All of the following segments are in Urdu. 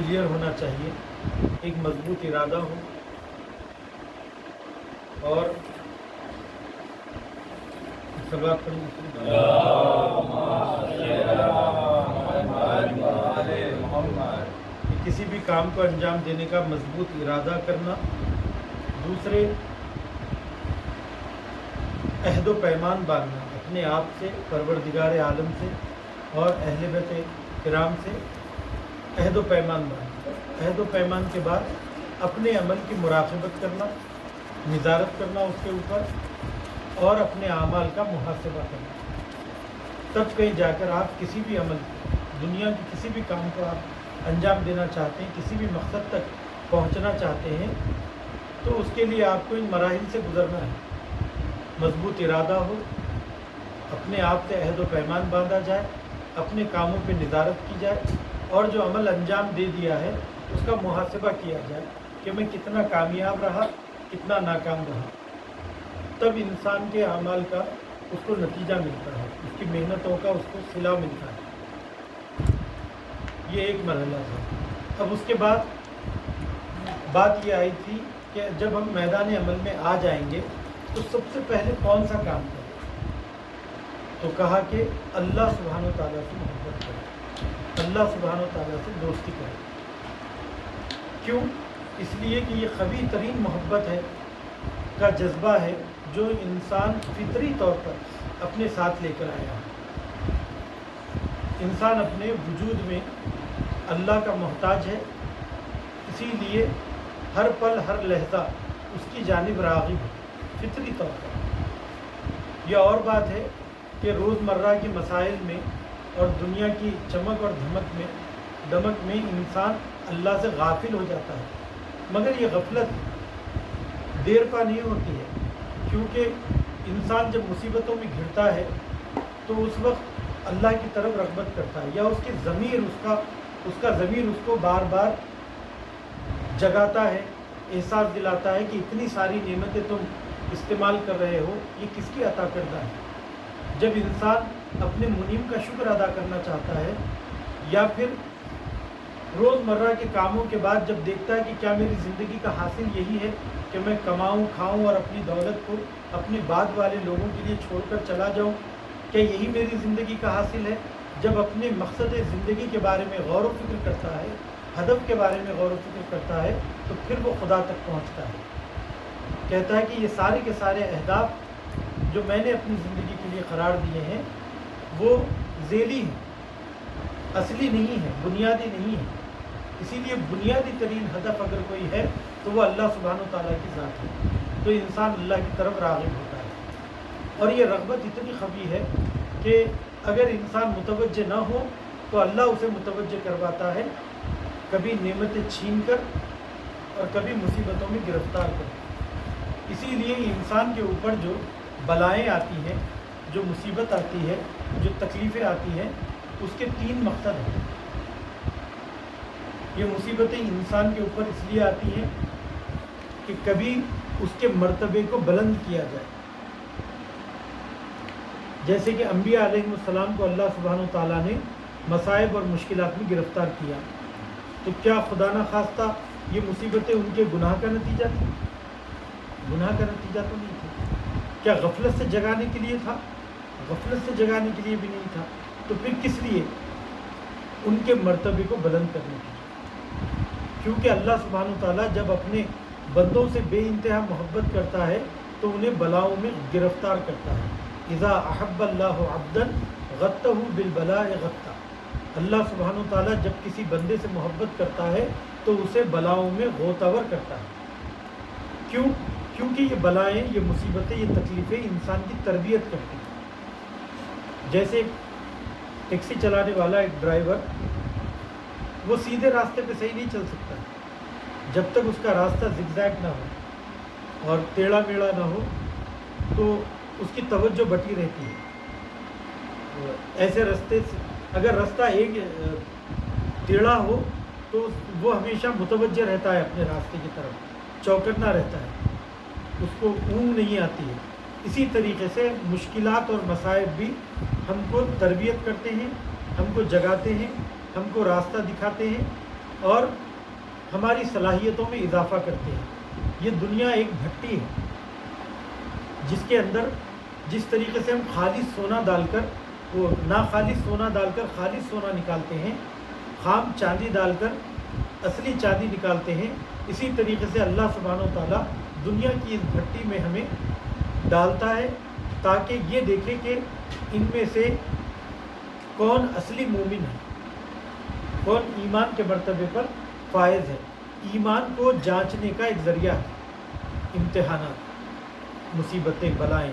کلیئر ہونا چاہیے، ایک مضبوط ارادہ ہو اور صلوات پڑھیں کسی بھی کام کو انجام دینے کا مضبوط ارادہ کرنا، دوسرے عہد و پیمان باندھنا اپنے آپ سے، پروردگار عالم سے اور اہل بیت کرام سے عہد و پیمان باندھنا۔ عہد و پیمان کے بعد اپنے عمل کی مراقبت کرنا، نظارت کرنا اس کے اوپر اور اپنے اعمال کا محاسبہ کرنا، تب کہیں جا کر آپ کسی بھی عمل، دنیا کے کسی بھی کام کو آپ انجام دینا چاہتے ہیں، کسی بھی مقصد تک پہنچنا چاہتے ہیں، تو اس کے لیے آپ کو ان مراحل سے گزرنا ہے۔ مضبوط ارادہ ہو، اپنے آپ سے عہد و پیمان باندھا جائے، اپنے کاموں پہ نظارت کی جائے اور جو عمل انجام دے دیا ہے اس کا محاسبہ کیا جائے کہ میں کتنا کامیاب رہا، کتنا ناکام رہا۔ تب انسان کے اعمال کا اس کو نتیجہ ملتا ہے، اس کی محنتوں کا اس کو صلہ ملتا ہے۔ یہ ایک مرحلہ تھا۔ اب اس کے بعد بات یہ آئی تھی کہ جب ہم میدان عمل میں آ جائیں گے تو سب سے پہلے کون سا کام کریں؟ تو کہا کہ اللہ سبحانہ و تعالیٰ سے محبت کریں، اللہ سبحانہ و تعالیٰ سے دوستی کریں۔ کیوں؟ اس لیے کہ یہ قوی ترین محبت ہے کا جذبہ ہے جو انسان فطری طور پر اپنے ساتھ لے کر آیا ہے۔ انسان اپنے وجود میں اللہ کا محتاج ہے، اسی لیے ہر پل ہر لحظہ اس کی جانب راغب ہے فطری طور پر۔ یہ اور بات ہے کہ روزمرہ کے مسائل میں اور دنیا کی چمک اور دمک میں انسان اللہ سے غافل ہو جاتا ہے، مگر یہ غفلت دیر پا نہیں ہوتی ہے، کیونکہ انسان جب مصیبتوں میں گھرتا ہے تو اس وقت اللہ کی طرف رغبت کرتا ہے، یا اس کی ضمیر اس کا ضمیر اس کو بار بار جگاتا ہے، احساس دلاتا ہے کہ اتنی ساری نعمتیں تم استعمال کر رہے ہو، یہ کس کی عطا کردہ ہے۔ جب انسان اپنے منعم کا شکر ادا کرنا چاہتا ہے، یا پھر روزمرہ کے کاموں کے بعد جب دیکھتا ہے کہ کیا میری زندگی کا حاصل یہی ہے کہ میں کماؤں کھاؤں اور اپنی دولت کو اپنے بعد والے لوگوں کے لیے چھوڑ کر چلا جاؤں، کیا یہی میری زندگی کا حاصل ہے؟ جب اپنے مقصد زندگی کے بارے میں غور و فکر کرتا ہے، ہدف کے بارے میں غور و فکر کرتا ہے، تو پھر وہ خدا تک پہنچتا ہے۔ کہتا ہے کہ یہ سارے کے سارے اہداف جو میں نے اپنی زندگی کے لیے قرار دیے ہیں وہ ذیلی ہیں، اصلی نہیں ہے، بنیادی نہیں ہے۔ اسی لیے بنیادی ترین ہدف اگر کوئی ہے تو وہ اللہ سبحانہ و تعالیٰ کی ذات ہے، تو انسان اللہ کی طرف راغب ہوتا ہے۔ اور یہ رغبت اتنی قوی ہے کہ اگر انسان متوجہ نہ ہو تو اللہ اسے متوجہ کرواتا ہے، کبھی نعمتیں چھین کر اور کبھی مصیبتوں میں گرفتار کر۔ اسی لیے انسان کے اوپر جو بلائیں آتی ہیں، جو مصیبت آتی ہے، جو تکلیفیں آتی ہیں، اس کے 3 مقصد ہیں۔ یہ مصیبتیں انسان کے اوپر اس لیے آتی ہیں کہ کبھی اس کے مرتبے کو بلند کیا جائے، جیسے کہ انبیاء علیہ السلام کو اللہ سبحانہ و تعالیٰ نے مصائب اور مشکلات میں گرفتار کیا، تو کیا خدا نخواستہ یہ مصیبتیں ان کے گناہ کا نتیجہ تھی؟ گناہ کا نتیجہ تو نہیں تھا۔ کیا غفلت سے جگانے کے لیے تھا؟ غفلت سے جگانے کے لیے بھی نہیں تھا۔ تو پھر کس لیے؟ ان کے مرتبے کو بلند کرنے کے لیے، کیونکہ اللہ سبحانہ تعالیٰ جب اپنے بندوں سے بے انتہا محبت کرتا ہے تو انہیں بلاؤں میں گرفتار کرتا ہے۔ اذا احب اللہ عبدا غتہ بالبلاء غتہ، اللہ سبحانہ تعالیٰ جب کسی بندے سے محبت کرتا ہے تو اسے بلاؤں میں غوطہ کرتا ہے۔ کیوں؟ کیونکہ یہ بلائیں، یہ مصیبتیں، یہ تکلیفیں انسان کی تربیت کرتی ہیں۔ جیسے ایک ٹیکسی چلانے والا، ایک ڈرائیور، وہ سیدھے راستے پہ صحیح نہیں چل سکتا جب تک اس کا راستہ زگ زیگ نہ ہو اور ٹیڑھا میڑھا نہ ہو، تو اس کی توجہ بٹی رہتی ہے۔ ایسے راستے سے اگر رستہ ایک ٹیڑھا ہو تو وہ ہمیشہ متوجہ رہتا ہے اپنے راستے کی طرف، چوکنا رہتا ہے، اس کو اونگ نہیں آتی ہے۔ اسی طریقے سے مشکلات اور مصائب بھی ہم کو تربیت کرتے ہیں، ہم کو جگاتے ہیں، ہم کو راستہ دکھاتے ہیں اور ہماری صلاحیتوں میں اضافہ کرتے ہیں۔ یہ دنیا ایک بھٹی ہے جس کے اندر جس طریقے سے ہم خالص سونا ڈال کر وہ ناخالص سونا ڈال کر خالص سونا نکالتے ہیں، خام چاندی ڈال کر اصلی چاندی نکالتے ہیں، اسی طریقے سے اللہ سبحانہ و تعالیٰ دنیا کی اس بھٹی میں ہمیں ڈالتا ہے تاکہ یہ دیکھے کہ ان میں سے کون اصلی مومن ہے، کون ایمان کے مرتبے پر فائز ہے۔ ایمان کو جانچنے کا ایک ذریعہ ہے امتحانات، مصیبتیں، بلائیں۔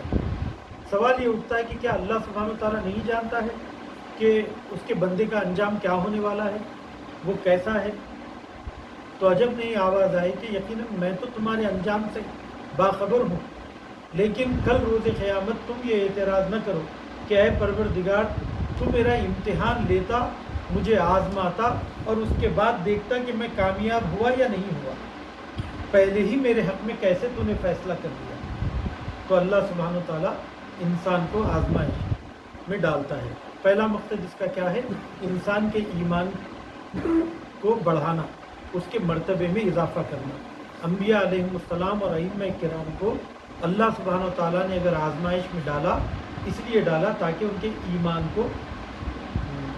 سوال یہ اٹھتا ہے کہ کیا اللہ سبحانہ و تعالیٰ نہیں جانتا ہے کہ اس کے بندے کا انجام کیا ہونے والا ہے، وہ کیسا ہے؟ تو عجب نہیں آواز آئی کہ یقیناً میں تو تمہارے انجام سے باخبر ہوں، لیکن کل روز قیامت تم یہ اعتراض نہ کرو کہ اے پروردگار تو میرا امتحان لیتا، مجھے آزماتا اور اس کے بعد دیکھتا کہ میں کامیاب ہوا یا نہیں ہوا، پہلے ہی میرے حق میں کیسے تو نے فیصلہ کر دیا۔ تو اللہ سبحانہ و تعالیٰ انسان کو آزمائش میں ڈالتا ہے۔ پہلا مقصد اس کا کیا ہے؟ انسان کے ایمان کو بڑھانا، اس کے مرتبے میں اضافہ کرنا۔ انبیاء علیہ السلام اور ائمہ کرام کو اللہ سبحانہ و تعالیٰ نے اگر آزمائش میں ڈالا، اس لیے ڈالا تاکہ ان کے ایمان کو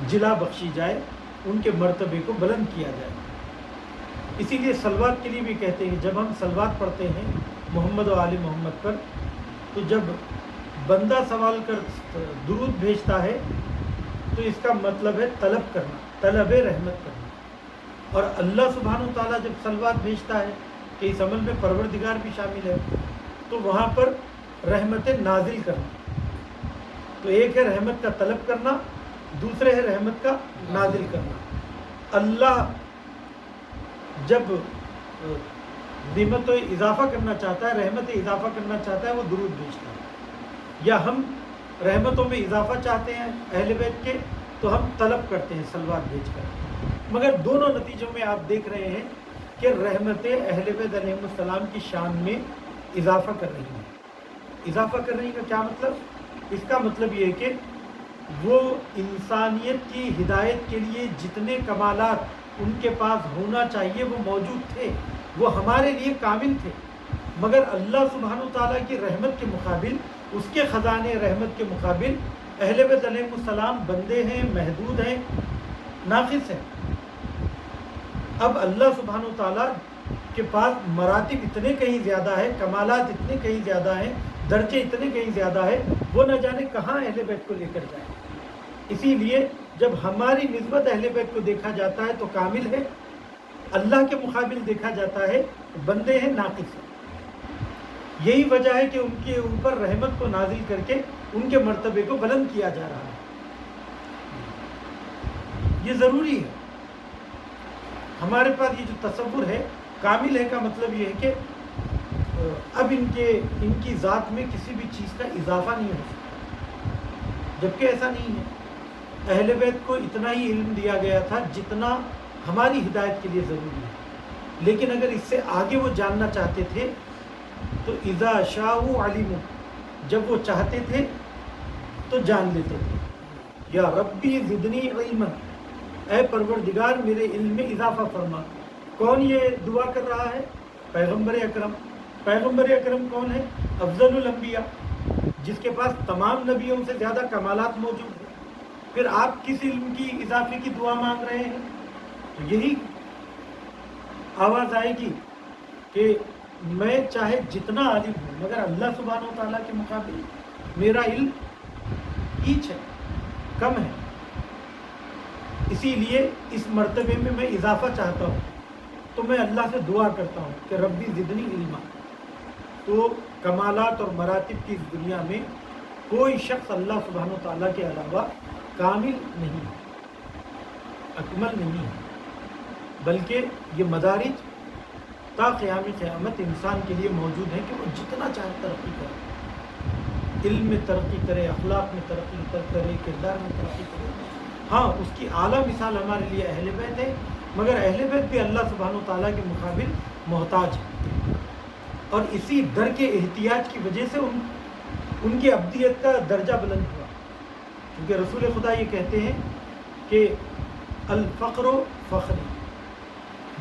جلا بخشی جائے، ان کے مرتبے کو بلند کیا جائے۔ اسی لیے صلوات کے لیے بھی کہتے ہیں، جب ہم صلوات پڑھتے ہیں محمد و آل محمد پر، تو جب بندہ سوال کر درود بھیجتا ہے تو اس کا مطلب ہے طلب کرنا، طلب رحمت کرنا۔ اور اللہ سبحانہ و تعالیٰ جب صلوات بھیجتا ہے کہ اس عمل میں پروردگار بھی شامل ہے، تو وہاں پر رحمت نازل کرنا۔ تو ایک ہے رحمت کا طلب کرنا، دوسرے ہے رحمت کا نازل کرنا۔ اللہ جب نعمت و اضافہ کرنا چاہتا ہے، رحمت اضافہ کرنا چاہتا ہے، وہ درود بھیجتا ہے۔ یا ہم رحمتوں میں اضافہ چاہتے ہیں اہل بیت کے، تو ہم طلب کرتے ہیں صلوات بھیج کر۔ مگر دونوں نتیجوں میں آپ دیکھ رہے ہیں کہ رحمتیں اہل بیت علیہ السلام کی شان میں اضافہ کر رہی ہیں۔ اضافہ کر رہی کا کیا مطلب؟ اس کا مطلب یہ ہے کہ وہ انسانیت کی ہدایت کے لیے جتنے کمالات ان کے پاس ہونا چاہیے وہ موجود تھے، وہ ہمارے لیے کامل تھے، مگر اللہ سبحانہ وتعالیٰ کی رحمت کے مقابل، اس کے خزانے رحمت کے مقابل اہل بیت علیہ السلام بندے ہیں، محدود ہیں، ناقص ہیں۔ اب اللہ سبحانہ وتعالیٰ کے پاس مراتب اتنے کہیں زیادہ ہے، کمالات اتنے کہیں زیادہ ہیں، درجے اتنے کہیں زیادہ ہے، وہ نہ جانے کہاں اہل بیت کو لے کر جائے۔ اسی لیے جب ہماری نسبت اہل بیت کو دیکھا جاتا ہے تو کامل ہے، اللہ کے مقابل دیکھا جاتا ہے تو بندے ہیں، ناقص ہیں۔ یہی وجہ ہے کہ ان کے اوپر رحمت کو نازل کر کے ان کے مرتبے کو بلند کیا جا رہا ہے۔ یہ ضروری ہے۔ ہمارے پاس یہ جو تصور ہے کامل ہے کا مطلب یہ ہے کہ اب ان کی ذات میں کسی بھی چیز کا اضافہ نہیں ہو سکتا، جبکہ ایسا نہیں ہے۔ اہل بیت کو اتنا ہی علم دیا گیا تھا جتنا ہماری ہدایت کے لیے ضروری ہے، لیکن اگر اس سے آگے وہ جاننا چاہتے تھے تو اذا شاءوا علموا، جب وہ چاہتے تھے تو جان لیتے تھے۔ یا ربی زدنی علما، اے پروردگار میرے علم میں اضافہ فرما۔ کون یہ دعا کر رہا ہے؟ پیغمبر اکرم۔ پیغمبر اکرم کون ہے؟ افضل الانبیاء، جس کے پاس تمام نبیوں سے زیادہ کمالات موجود ہیں۔ پھر آپ کس علم کی اضافے کی دعا مانگ رہے ہیں؟ تو یہی آواز آئے گی کہ میں چاہے جتنا عالم ہوں، مگر اللہ سبحانہ و تعالیٰ کے مقابل میرا علم ہیچ ہے، کم ہے۔ اسی لیے اس مرتبے میں میں اضافہ چاہتا ہوں، تو میں اللہ سے دعا کرتا ہوں کہ ربی زدنی علما۔ تو کمالات اور مراتب کی اس دنیا میں کوئی شخص اللہ سبحانہ و تعالیٰ کے علاوہ کامل نہیں ہے، اکمل نہیں ہے، بلکہ یہ مدارج تا قیام قیامت انسان کے لیے موجود ہے کہ وہ جتنا چاہے ترقی کرے، علم میں ترقی کرے، اخلاق میں ترقی کرے، کردار میں ترقی کرے۔ ہاں، اس کی اعلیٰ مثال ہمارے لیے اہل بیت ہے، مگر اہل بیت بھی اللہ سبحانہ و تعالیٰ کے مقابل محتاج ہے، اور اسی در کے احتیاج کی وجہ سے ان کی عبدیت کا درجہ بلند ہوا، کیونکہ رسول خدا یہ کہتے ہیں کہ الفقر فخری،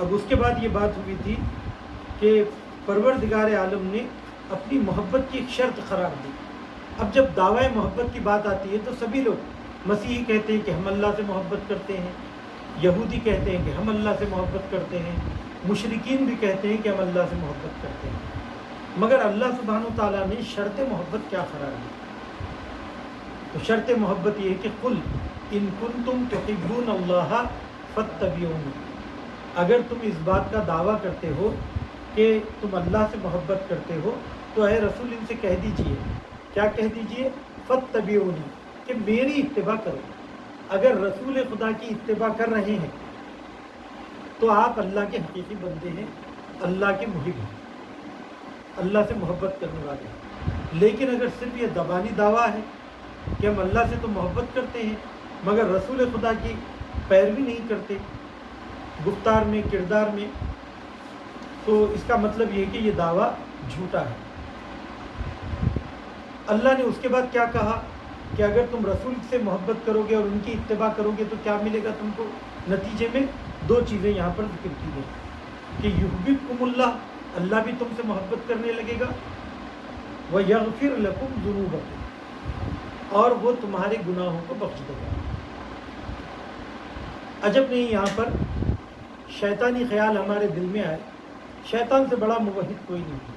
اب اس کے بعد یہ بات ہوئی تھی کہ پروردگار عالم نے اپنی محبت کی ایک شرط قرار دی. اب جب دعوی محبت کی بات آتی ہے تو سبھی لوگ، مسیحی کہتے ہیں کہ ہم اللہ سے محبت کرتے ہیں، یہودی کہتے ہیں کہ ہم اللہ سے محبت کرتے ہیں، مشرکین بھی کہتے ہیں کہ ہم اللہ سے محبت کرتے ہیں. مگر اللہ سبحانہ و تعالیٰ نے شرط محبت کیا قرار دی؟ تو شرط محبت یہ ہے کہ قل ان کنتم تحبون اللہ فاتبعونی، اگر تم اس بات کا دعویٰ کرتے ہو کہ تم اللہ سے محبت کرتے ہو تو اے رسول ان سے کہہ دیجئے، کیا کہہ دیجئے؟ فاتبعونی، کہ میری اتباع کرو. اگر رسول خدا کی اتباع کر رہے ہیں تو آپ اللہ کے حقیقی بندے ہیں، اللہ کے محب ہیں، اللہ سے محبت کرنے والے ہیں. لیکن اگر صرف یہ زبانی دعویٰ ہے کہ ہم اللہ سے تو محبت کرتے ہیں مگر رسول خدا کی پیروی نہیں کرتے گفتار میں، کردار میں، تو اس کا مطلب یہ کہ یہ دعویٰ جھوٹا ہے. اللہ نے اس کے بعد کیا کہا کہ اگر تم رسول سے محبت کرو گے اور ان کی اتباع کرو گے تو کیا ملے گا تم کو؟ نتیجے میں دو چیزیں یہاں پر ذکر کی گئی کہ یحببکم اللہ، اللہ بھی تم سے محبت کرنے لگے گا، ویغفر لکم ذنوبکم، اور وہ تمہارے گناہوں کو بخش دے گا. عجب نہیں یہاں پر شیطانی خیال ہمارے دل میں آئے. شیطان سے بڑا موحد کوئی نہیں ہے.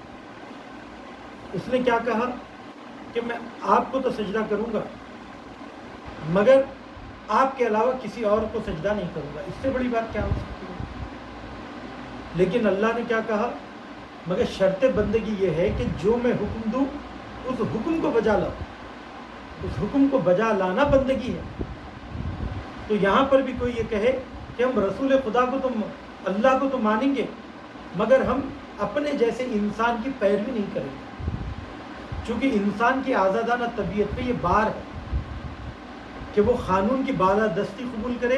اس نے کیا کہا کہ میں آپ کو تو سجدہ کروں گا مگر آپ کے علاوہ کسی اور کو سجدہ نہیں کروں گا. اس سے بڑی بات کیا ہو سکتی ہے؟ لیکن اللہ نے کیا کہا؟ مگر شرط بندگی یہ ہے کہ جو میں حکم دوں اس حکم کو بجا لاؤ. اس حکم کو بجا لانا بندگی ہے. تو یہاں پر بھی کوئی یہ کہے کہ ہم رسول خدا کو تو، اللہ کو تو مانیں گے مگر ہم اپنے جیسے انسان کی پیروی نہیں کریں گے، چونکہ انسان کی آزادانہ طبیعت پہ یہ بار ہے کہ وہ قانون کی بالادستی قبول کرے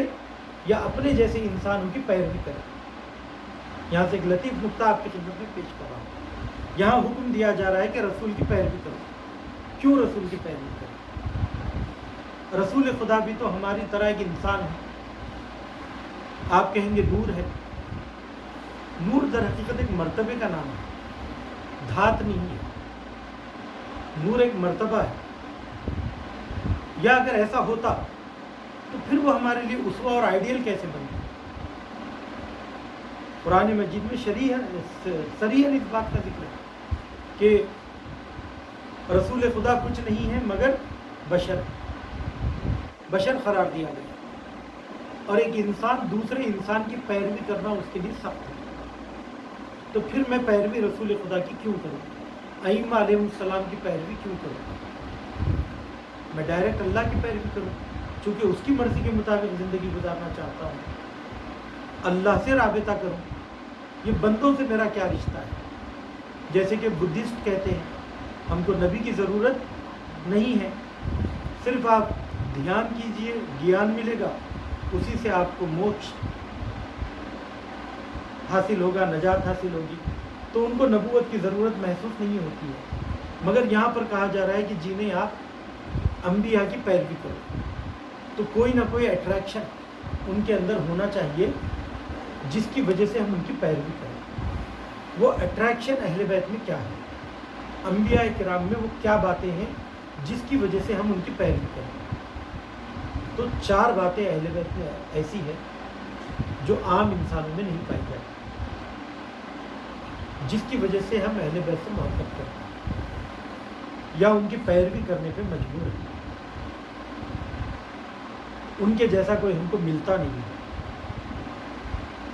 یا اپنے جیسے انسانوں کی پیروی کرے. یہاں سے ایک لطیف نقطہ آپ کی خدمت میں پیش کر رہا ہوں. یہاں حکم دیا جا رہا ہے کہ رسول کی پیروی کرو. کیوں رسول کی پیروی کرو؟ رسول خدا بھی تو ہماری طرح ایک انسان ہے. آپ کہیں گے نور ہے. نور در حقیقت ایک مرتبے کا نام ہے، دھات نہیں ہے. نور ایک مرتبہ ہے. یا اگر ایسا ہوتا تو پھر وہ ہمارے لیے اسوہ اور آئیڈیل کیسے بنتا؟ قرآن مجید میں صریحاً اس بات کا ذکر ہے کہ رسول خدا کچھ نہیں ہے مگر بشر قرار دیا گیا، اور ایک انسان دوسرے انسان کی پیروی کرنا اس کے لیے سخت ہے. تو پھر میں پیروی رسول خدا کی کیوں کروں؟ ائمہ علیہ السلام کی پیروی کیوں کروں؟ میں ڈائریکٹ اللہ کی پیروی کروں چونکہ اس کی مرضی کے مطابق زندگی گزارنا چاہتا ہوں. اللہ سے رابطہ کروں. یہ بندوں سے میرا کیا رشتہ ہے؟ جیسے کہ بدھسٹ کہتے ہیں ہم کو نبی کی ضرورت نہیں ہے، صرف آپ دھیان کیجئے، گیان ملے گا، اسی سے آپ کو موکش حاصل ہوگا، نجات حاصل ہوگی. تو ان کو نبوت کی ضرورت محسوس نہیں ہوتی ہے. مگر یہاں پر کہا جا رہا ہے کہ جنہیں آپ انبیاء کی پیروی کرو، تو کوئی نہ کوئی اٹریکشن ان کے اندر ہونا چاہیے جس کی وجہ سے ہم ان کی پیروی کریں. وہ اٹریکشن اہل بیت میں کیا ہے؟ انبیاء کرام میں وہ کیا باتیں ہیں جس کی وجہ سے ہم ان کی پیروی کریں؟ تو 4 باتیں اہل بیت میں ایسی ہیں جو عام انسانوں میں نہیں پائی جاتی، جس کی وجہ سے ہم اہل بیت سے محبت کرتے ہیں یا ان کی پیروی کرنے پہ مجبور ہیں. ان کے جیسا کوئی ہم کو ملتا نہیں ہے.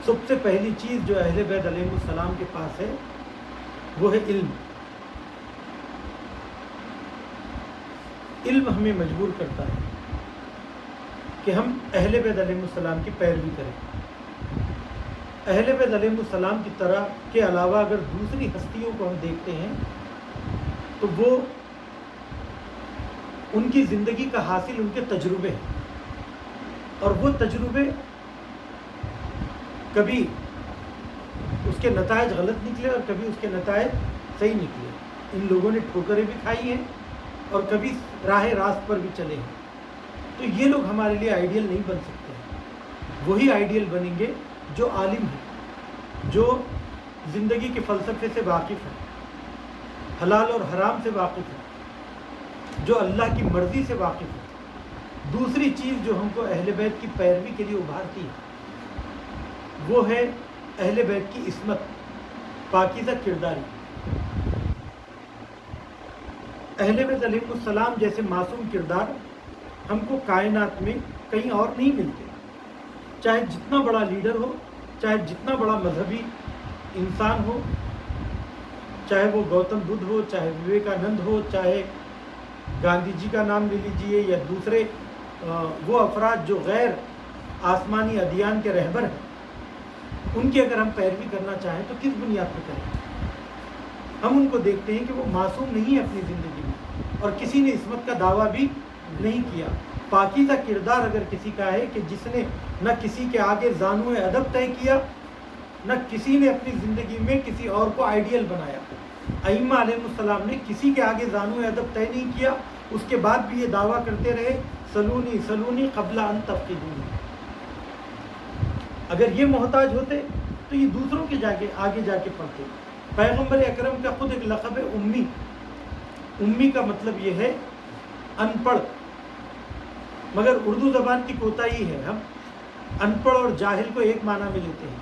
سب سے پہلی چیز جو اہل بیت علیہ السلام کے پاس ہے وہ ہے علم. علم ہمیں مجبور کرتا ہے کہ ہم اہل بیت علیہ السلام کی پیروی کریں. اہل بیت علیہ السلام کی طرح کے علاوہ اگر دوسری ہستیوں کو ہم دیکھتے ہیں تو وہ ان کی زندگی کا حاصل ان کے تجربے ہیں، اور وہ تجربے کبھی اس کے نتائج غلط نکلے اور کبھی اس کے نتائج صحیح نکلے. ان لوگوں نے ٹھوکریں بھی کھائی ہیں اور کبھی راہ راست پر بھی چلے ہیں. تو یہ لوگ ہمارے لیے آئیڈیل نہیں بن سکتے ہیں. وہی آئیڈیل بنیں گے جو عالم ہیں، جو زندگی کے فلسفے سے واقف ہے، حلال اور حرام سے واقف ہے، جو اللہ کی مرضی سے واقف ہے۔ دوسری چیز جو ہم کو اہل بیت کی پیروی کے لیے ابھارتی ہے وہ ہے اہل بیت کی عصمت، پاکیزہ کرداری۔ اہل بیت علیہ السلام جیسے معصوم کردار ہم کو کائنات میں کہیں اور نہیں ملتے، چاہے جتنا بڑا لیڈر ہو، چاہے جتنا بڑا مذہبی انسان ہو، چاہے وہ گوتم بدھ ہو، چاہے وویکانند ہو، چاہے گاندھی جی کا نام لے لیجئے یا دوسرے وہ افراد جو غیر آسمانی ادیان کے رہبر ہیں، ان کی اگر ہم پیروی کرنا چاہیں تو کس بنیاد پر کریں؟ ہم ان کو دیکھتے ہیں کہ وہ معصوم نہیں ہے اپنی زندگی میں، اور کسی نے عصمت کا دعویٰ بھی نہیں کیا۔ پاکیزہ کردار اگر کسی کا ہے کہ جس نے نہ کسی کے آگے زانو ادب طے کیا، نہ کسی نے اپنی زندگی میں کسی اور کو آئیڈیل بنایا۔ ائمہ علیہ السلام نے کسی کے آگے زانو ادب طے نہیں کیا، اس کے بعد بھی یہ دعویٰ کرتے رہے سلونی سلونی قبل ان تفقدونی۔ اگر یہ محتاج ہوتے تو یہ دوسروں کے آگے جا کے پڑھتے۔ پیغمبر اکرم کا خود ایک لقب ہے امی۔ امی کا مطلب یہ ہے ان پڑھ، مگر اردو زبان کی کوتاہی ہے، ہم ان پڑھ اور جاہل کو ایک معنی میں لیتے ہیں۔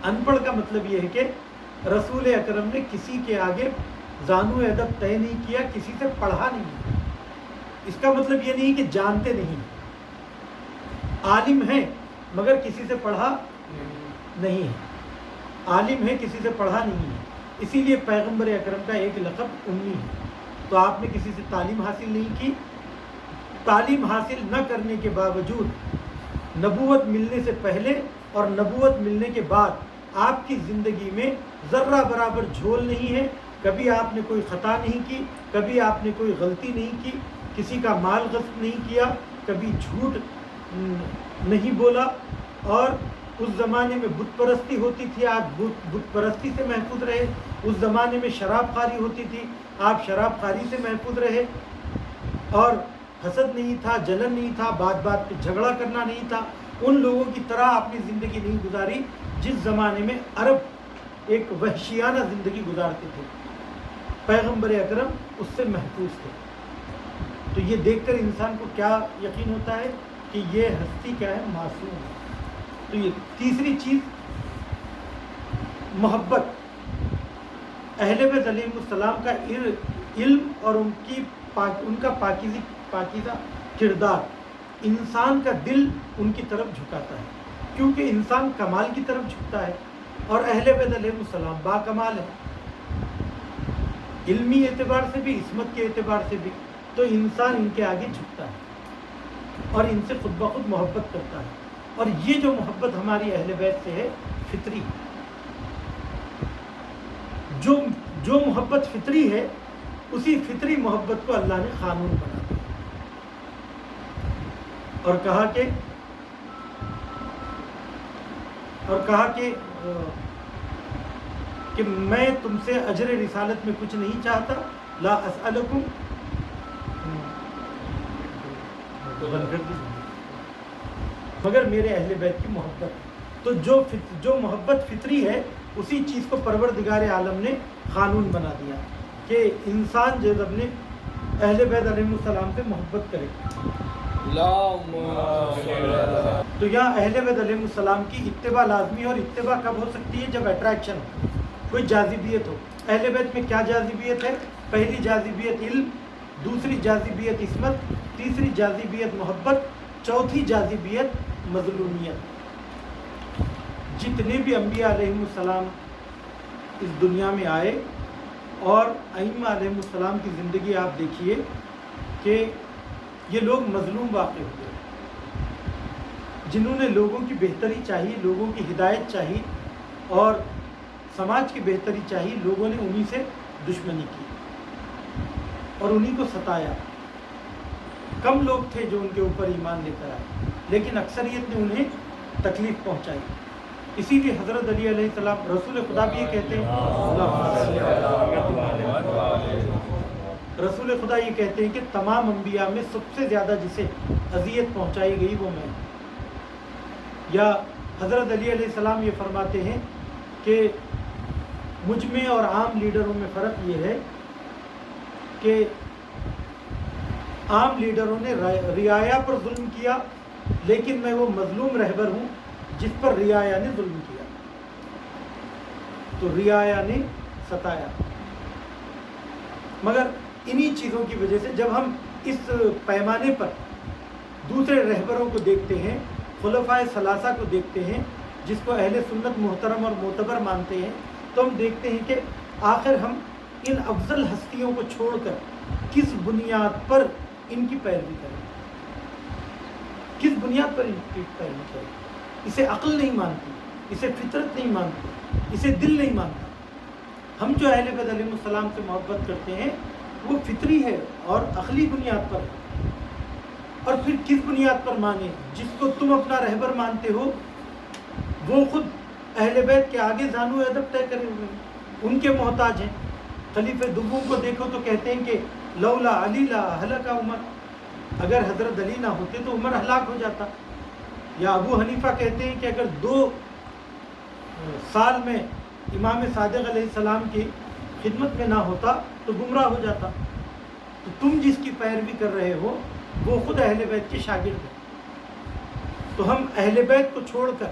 ان پڑھ کا مطلب یہ ہے کہ رسول اکرم نے کسی کے آگے زانو ادب طے نہیں کیا، کسی سے پڑھا نہیں۔ اس کا مطلب یہ نہیں کہ جانتے نہیں، عالم ہیں مگر کسی سے پڑھا نہیں ہے، عالم ہے کسی سے پڑھا نہیں ہے۔ اسی لیے پیغمبر اکرم کا ایک لقب امی ہے۔ تو آپ نے کسی سے تعلیم حاصل نہیں کی، تعلیم حاصل نہ کرنے کے باوجود نبوت ملنے سے پہلے اور نبوت ملنے کے بعد آپ کی زندگی میں ذرہ برابر جھول نہیں ہے، کبھی آپ نے کوئی خطا نہیں کی، کبھی آپ نے کوئی غلطی نہیں کی، کسی کا مال غصب نہیں کیا، کبھی جھوٹ نہیں بولا۔ اور اس زمانے میں بت پرستی ہوتی تھی، آپ بت پرستی سے محفوظ رہے۔ اس زمانے میں شراب خواری ہوتی تھی، آپ شراب خواری سے محفوظ رہے۔ اور حسد نہیں تھا، جلن نہیں تھا، بات بات پہ جھگڑا کرنا نہیں تھا۔ ان لوگوں کی طرح اپنی زندگی نہیں گزاری جس زمانے میں عرب ایک وحشیانہ زندگی گزارتے تھے۔ پیغمبر اکرم اس سے محفوظ تھے۔ تو یہ دیکھ کر انسان کو کیا یقین ہوتا ہے کہ یہ ہستی کیا ہے؟ معصوم ہے۔ تو یہ تیسری چیز محبت۔ اہل بیت علیہ السلام کا علم اور ان کا پاکیزہ کردار انسان کا دل ان کی طرف جھکاتا ہے، کیونکہ انسان کمال کی طرف جھکتا ہے، اور اہل بیت علیہ السلام با کمال ہے، علمی اعتبار سے بھی، عصمت کے اعتبار سے بھی۔ تو انسان ان کے آگے جھکتا ہے اور ان سے خود بخود محبت کرتا ہے۔ اور یہ جو محبت ہماری اہل بیت سے ہے فطری، جو محبت فطری ہے، اسی فطری محبت کو اللہ نے قانون بنا دیا اور کہا کہ میں تم سے اجر رسالت میں کچھ نہیں چاہتا، لا اسألکم مگر میرے اہل بیت کی محبت۔ تو جو محبت فطری ہے، اسی چیز کو پروردگار عالم نے قانون بنا دیا کہ انسان جو اپنے اہل بیت علیہ السلام سے محبت کرے۔ تو یہاں اہل بیت علیہ السلام کی اتباع لازمی، اور اتباع کب ہو سکتی ہے؟ جب اٹریکشن ہو، کوئی جاذبیت ہو۔ اہل بیت میں کیا جاذبیت ہے؟ پہلی جاذبیت علم، دوسری جاذبیت عصمت، تیسری جاذبیت محبت، چوتھی جاذبیت مظلومیت۔ جتنے بھی انبیاء علیہ السلام اس دنیا میں آئے اور ائمہ علیہ السلام کی زندگی آپ دیکھیے کہ یہ لوگ مظلوم واقع ہوتے ہیں، جنہوں نے لوگوں کی بہتری چاہی، لوگوں کی ہدایت چاہی اور سماج کی بہتری چاہی، لوگوں نے انہی سے دشمنی کی اور انہی کو ستایا۔ کم لوگ تھے جو ان کے اوپر ایمان لے کر آئے، لیکن اکثریت نے انہیں تکلیف پہنچائی۔ اسی لیے حضرت علی علیہ السلام رسول خدا بھی یہ کہتے ہیں، رسول خدا یہ کہتے ہیں کہ تمام انبیاء میں سب سے زیادہ جسے اذیت پہنچائی گئی وہ میں۔ یا حضرت علی علیہ السلام یہ فرماتے ہیں کہ مجھ میں اور عام لیڈروں میں فرق یہ ہے کہ عام لیڈروں نے رعایا پر ظلم کیا، لیکن میں وہ مظلوم رہبر ہوں جس پر رعایا نے ظلم کیا، تو رعایا نے ستایا۔ مگر انہی چیزوں کی وجہ سے جب ہم اس پیمانے پر دوسرے رہبروں کو دیکھتے ہیں، خلفائے ثلاثہ کو دیکھتے ہیں جس کو اہل سنت محترم اور معتبر مانتے ہیں، تو ہم دیکھتے ہیں کہ آخر ہم ان افضل ہستیوں کو چھوڑ کر کس بنیاد پر ان کی پیروی کریں، کس بنیاد پر ان کی پیروی کریں؟ اسے عقل نہیں مانتی، اسے فطرت نہیں مانتی، اسے دل نہیں مانتا۔ ہم جو اہل بیت علیہ السلام سے محبت کرتے ہیں وہ فطری ہے اور عقلی بنیاد پر ہے۔ اور پھر کس بنیاد پر مانیں؟ جس کو تم اپنا رہبر مانتے ہو وہ خود اہل بیت کے آگے زانو ادب طے کرے ہوئے ہیں، ان کے محتاج ہیں۔ خلیفہ دوم کو دیکھو تو کہتے ہیں کہ لولا علی لا ہلک عمر، اگر حضرت علی نہ ہوتے تو عمر ہلاک ہو جاتا۔ یا ابو حنیفہ کہتے ہیں کہ اگر 2 سال میں امام صادق علیہ السلام کی خدمت میں نہ ہوتا تو گمراہ ہو جاتا۔ تو تم جس کی پیروی کر رہے ہو وہ خود اہل بیت کے شاگرد ہیں، تو ہم اہل بیت کو چھوڑ کر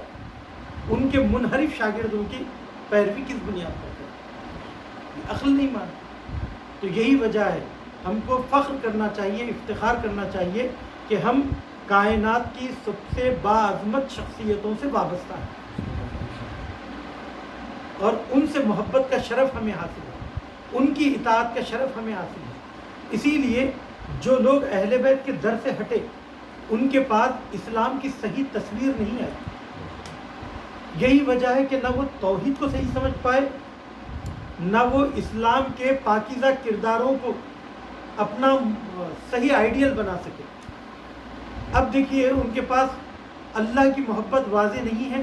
ان کے منحرف شاگردوں کی پیروی کس بنیاد پر کریں؟ عقل نہیں مانتی۔ تو یہی وجہ ہے ہم کو فخر کرنا چاہیے، افتخار کرنا چاہیے کہ ہم کائنات کی سب سے باعظمت شخصیتوں سے وابستہ ہیں اور ان سے محبت کا شرف ہمیں حاصل ہے، ان کی اطاعت کا شرف ہمیں حاصل ہے۔ اسی لیے جو لوگ اہل بیت کے در سے ہٹے ان کے پاس اسلام کی صحیح تصویر نہیں آئی۔ یہی وجہ ہے کہ نہ وہ توحید کو صحیح سمجھ پائے، نہ وہ اسلام کے پاکیزہ کرداروں کو اپنا صحیح آئیڈیل بنا سکے۔ اب دیکھیے ان کے پاس اللہ کی محبت واضح نہیں ہے،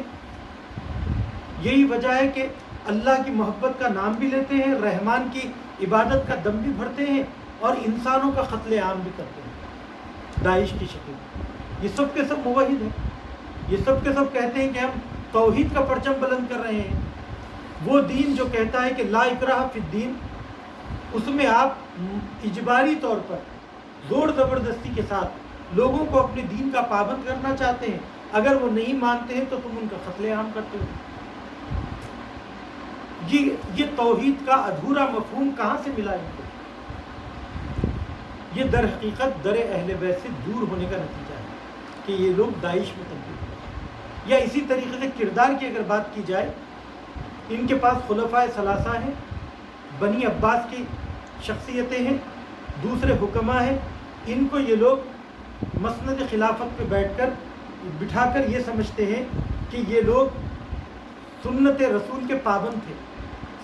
یہی وجہ ہے کہ اللہ کی محبت کا نام بھی لیتے ہیں، رحمان کی عبادت کا دم بھی بھرتے ہیں اور انسانوں کا قتل عام بھی کرتے ہیں داعش کی شکل میں۔ یہ سب کے سب موحد ہیں، یہ سب کے سب کہتے ہیں کہ ہم توحید کا پرچم بلند کر رہے ہیں۔ وہ دین جو کہتا ہے کہ لا اکراہ فی الدین، اس میں آپ اجباری طور پر زور زبردستی کے ساتھ لوگوں کو اپنے دین کا پابند کرنا چاہتے ہیں، اگر وہ نہیں مانتے ہیں تو تم ان کا قتل عام کرتے ہو۔ یہ توحید کا ادھورا مفہوم کہاں سے ملا ان کو؟ یہ در حقیقت در اہل بیت سے دور ہونے کا نتیجہ ہے کہ یہ لوگ داعش میں تبدیل ہوئے۔ یا اسی طریقے سے کردار کی اگر بات کی جائے، ان کے پاس خلفائے ثلاثہ ہیں، بنی عباس کی شخصیتیں ہیں، دوسرے حکماء ہیں، ان کو یہ لوگ مسند خلافت پہ بٹھا کر یہ سمجھتے ہیں کہ یہ لوگ سنت رسول کے پابند تھے،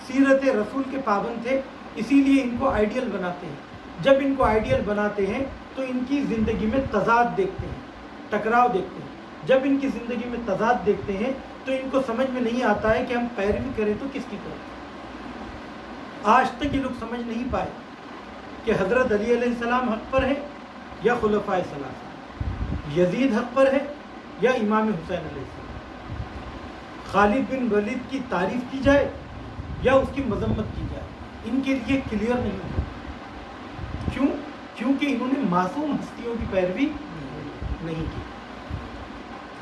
سیرت رسول کے پابند تھے، اسی لیے ان کو آئیڈیل بناتے ہیں۔ جب ان کو آئیڈیل بناتے ہیں تو ان کی زندگی میں تضاد دیکھتے ہیں، ٹکراؤ دیکھتے ہیں۔ جب ان کی زندگی میں تضاد دیکھتے ہیں تو ان کو سمجھ میں نہیں آتا ہے کہ ہم پیروی کریں تو کس کی کریں۔ آج تک یہ لوگ سمجھ نہیں پائے کہ حضرت علی علیہ السلام حق پر ہے یا خلفائے ثلاثہ، یزید حق پر ہے یا امام حسین علیہ السلام، خالد بن ولید کی تعریف کی جائے یا اس کی مذمت کی جائے، ان کے لیے کلیئر نہیں ہوتا۔ کیوں؟ کیونکہ انہوں نے معصوم ہستیوں کی پیروی نہیں کی۔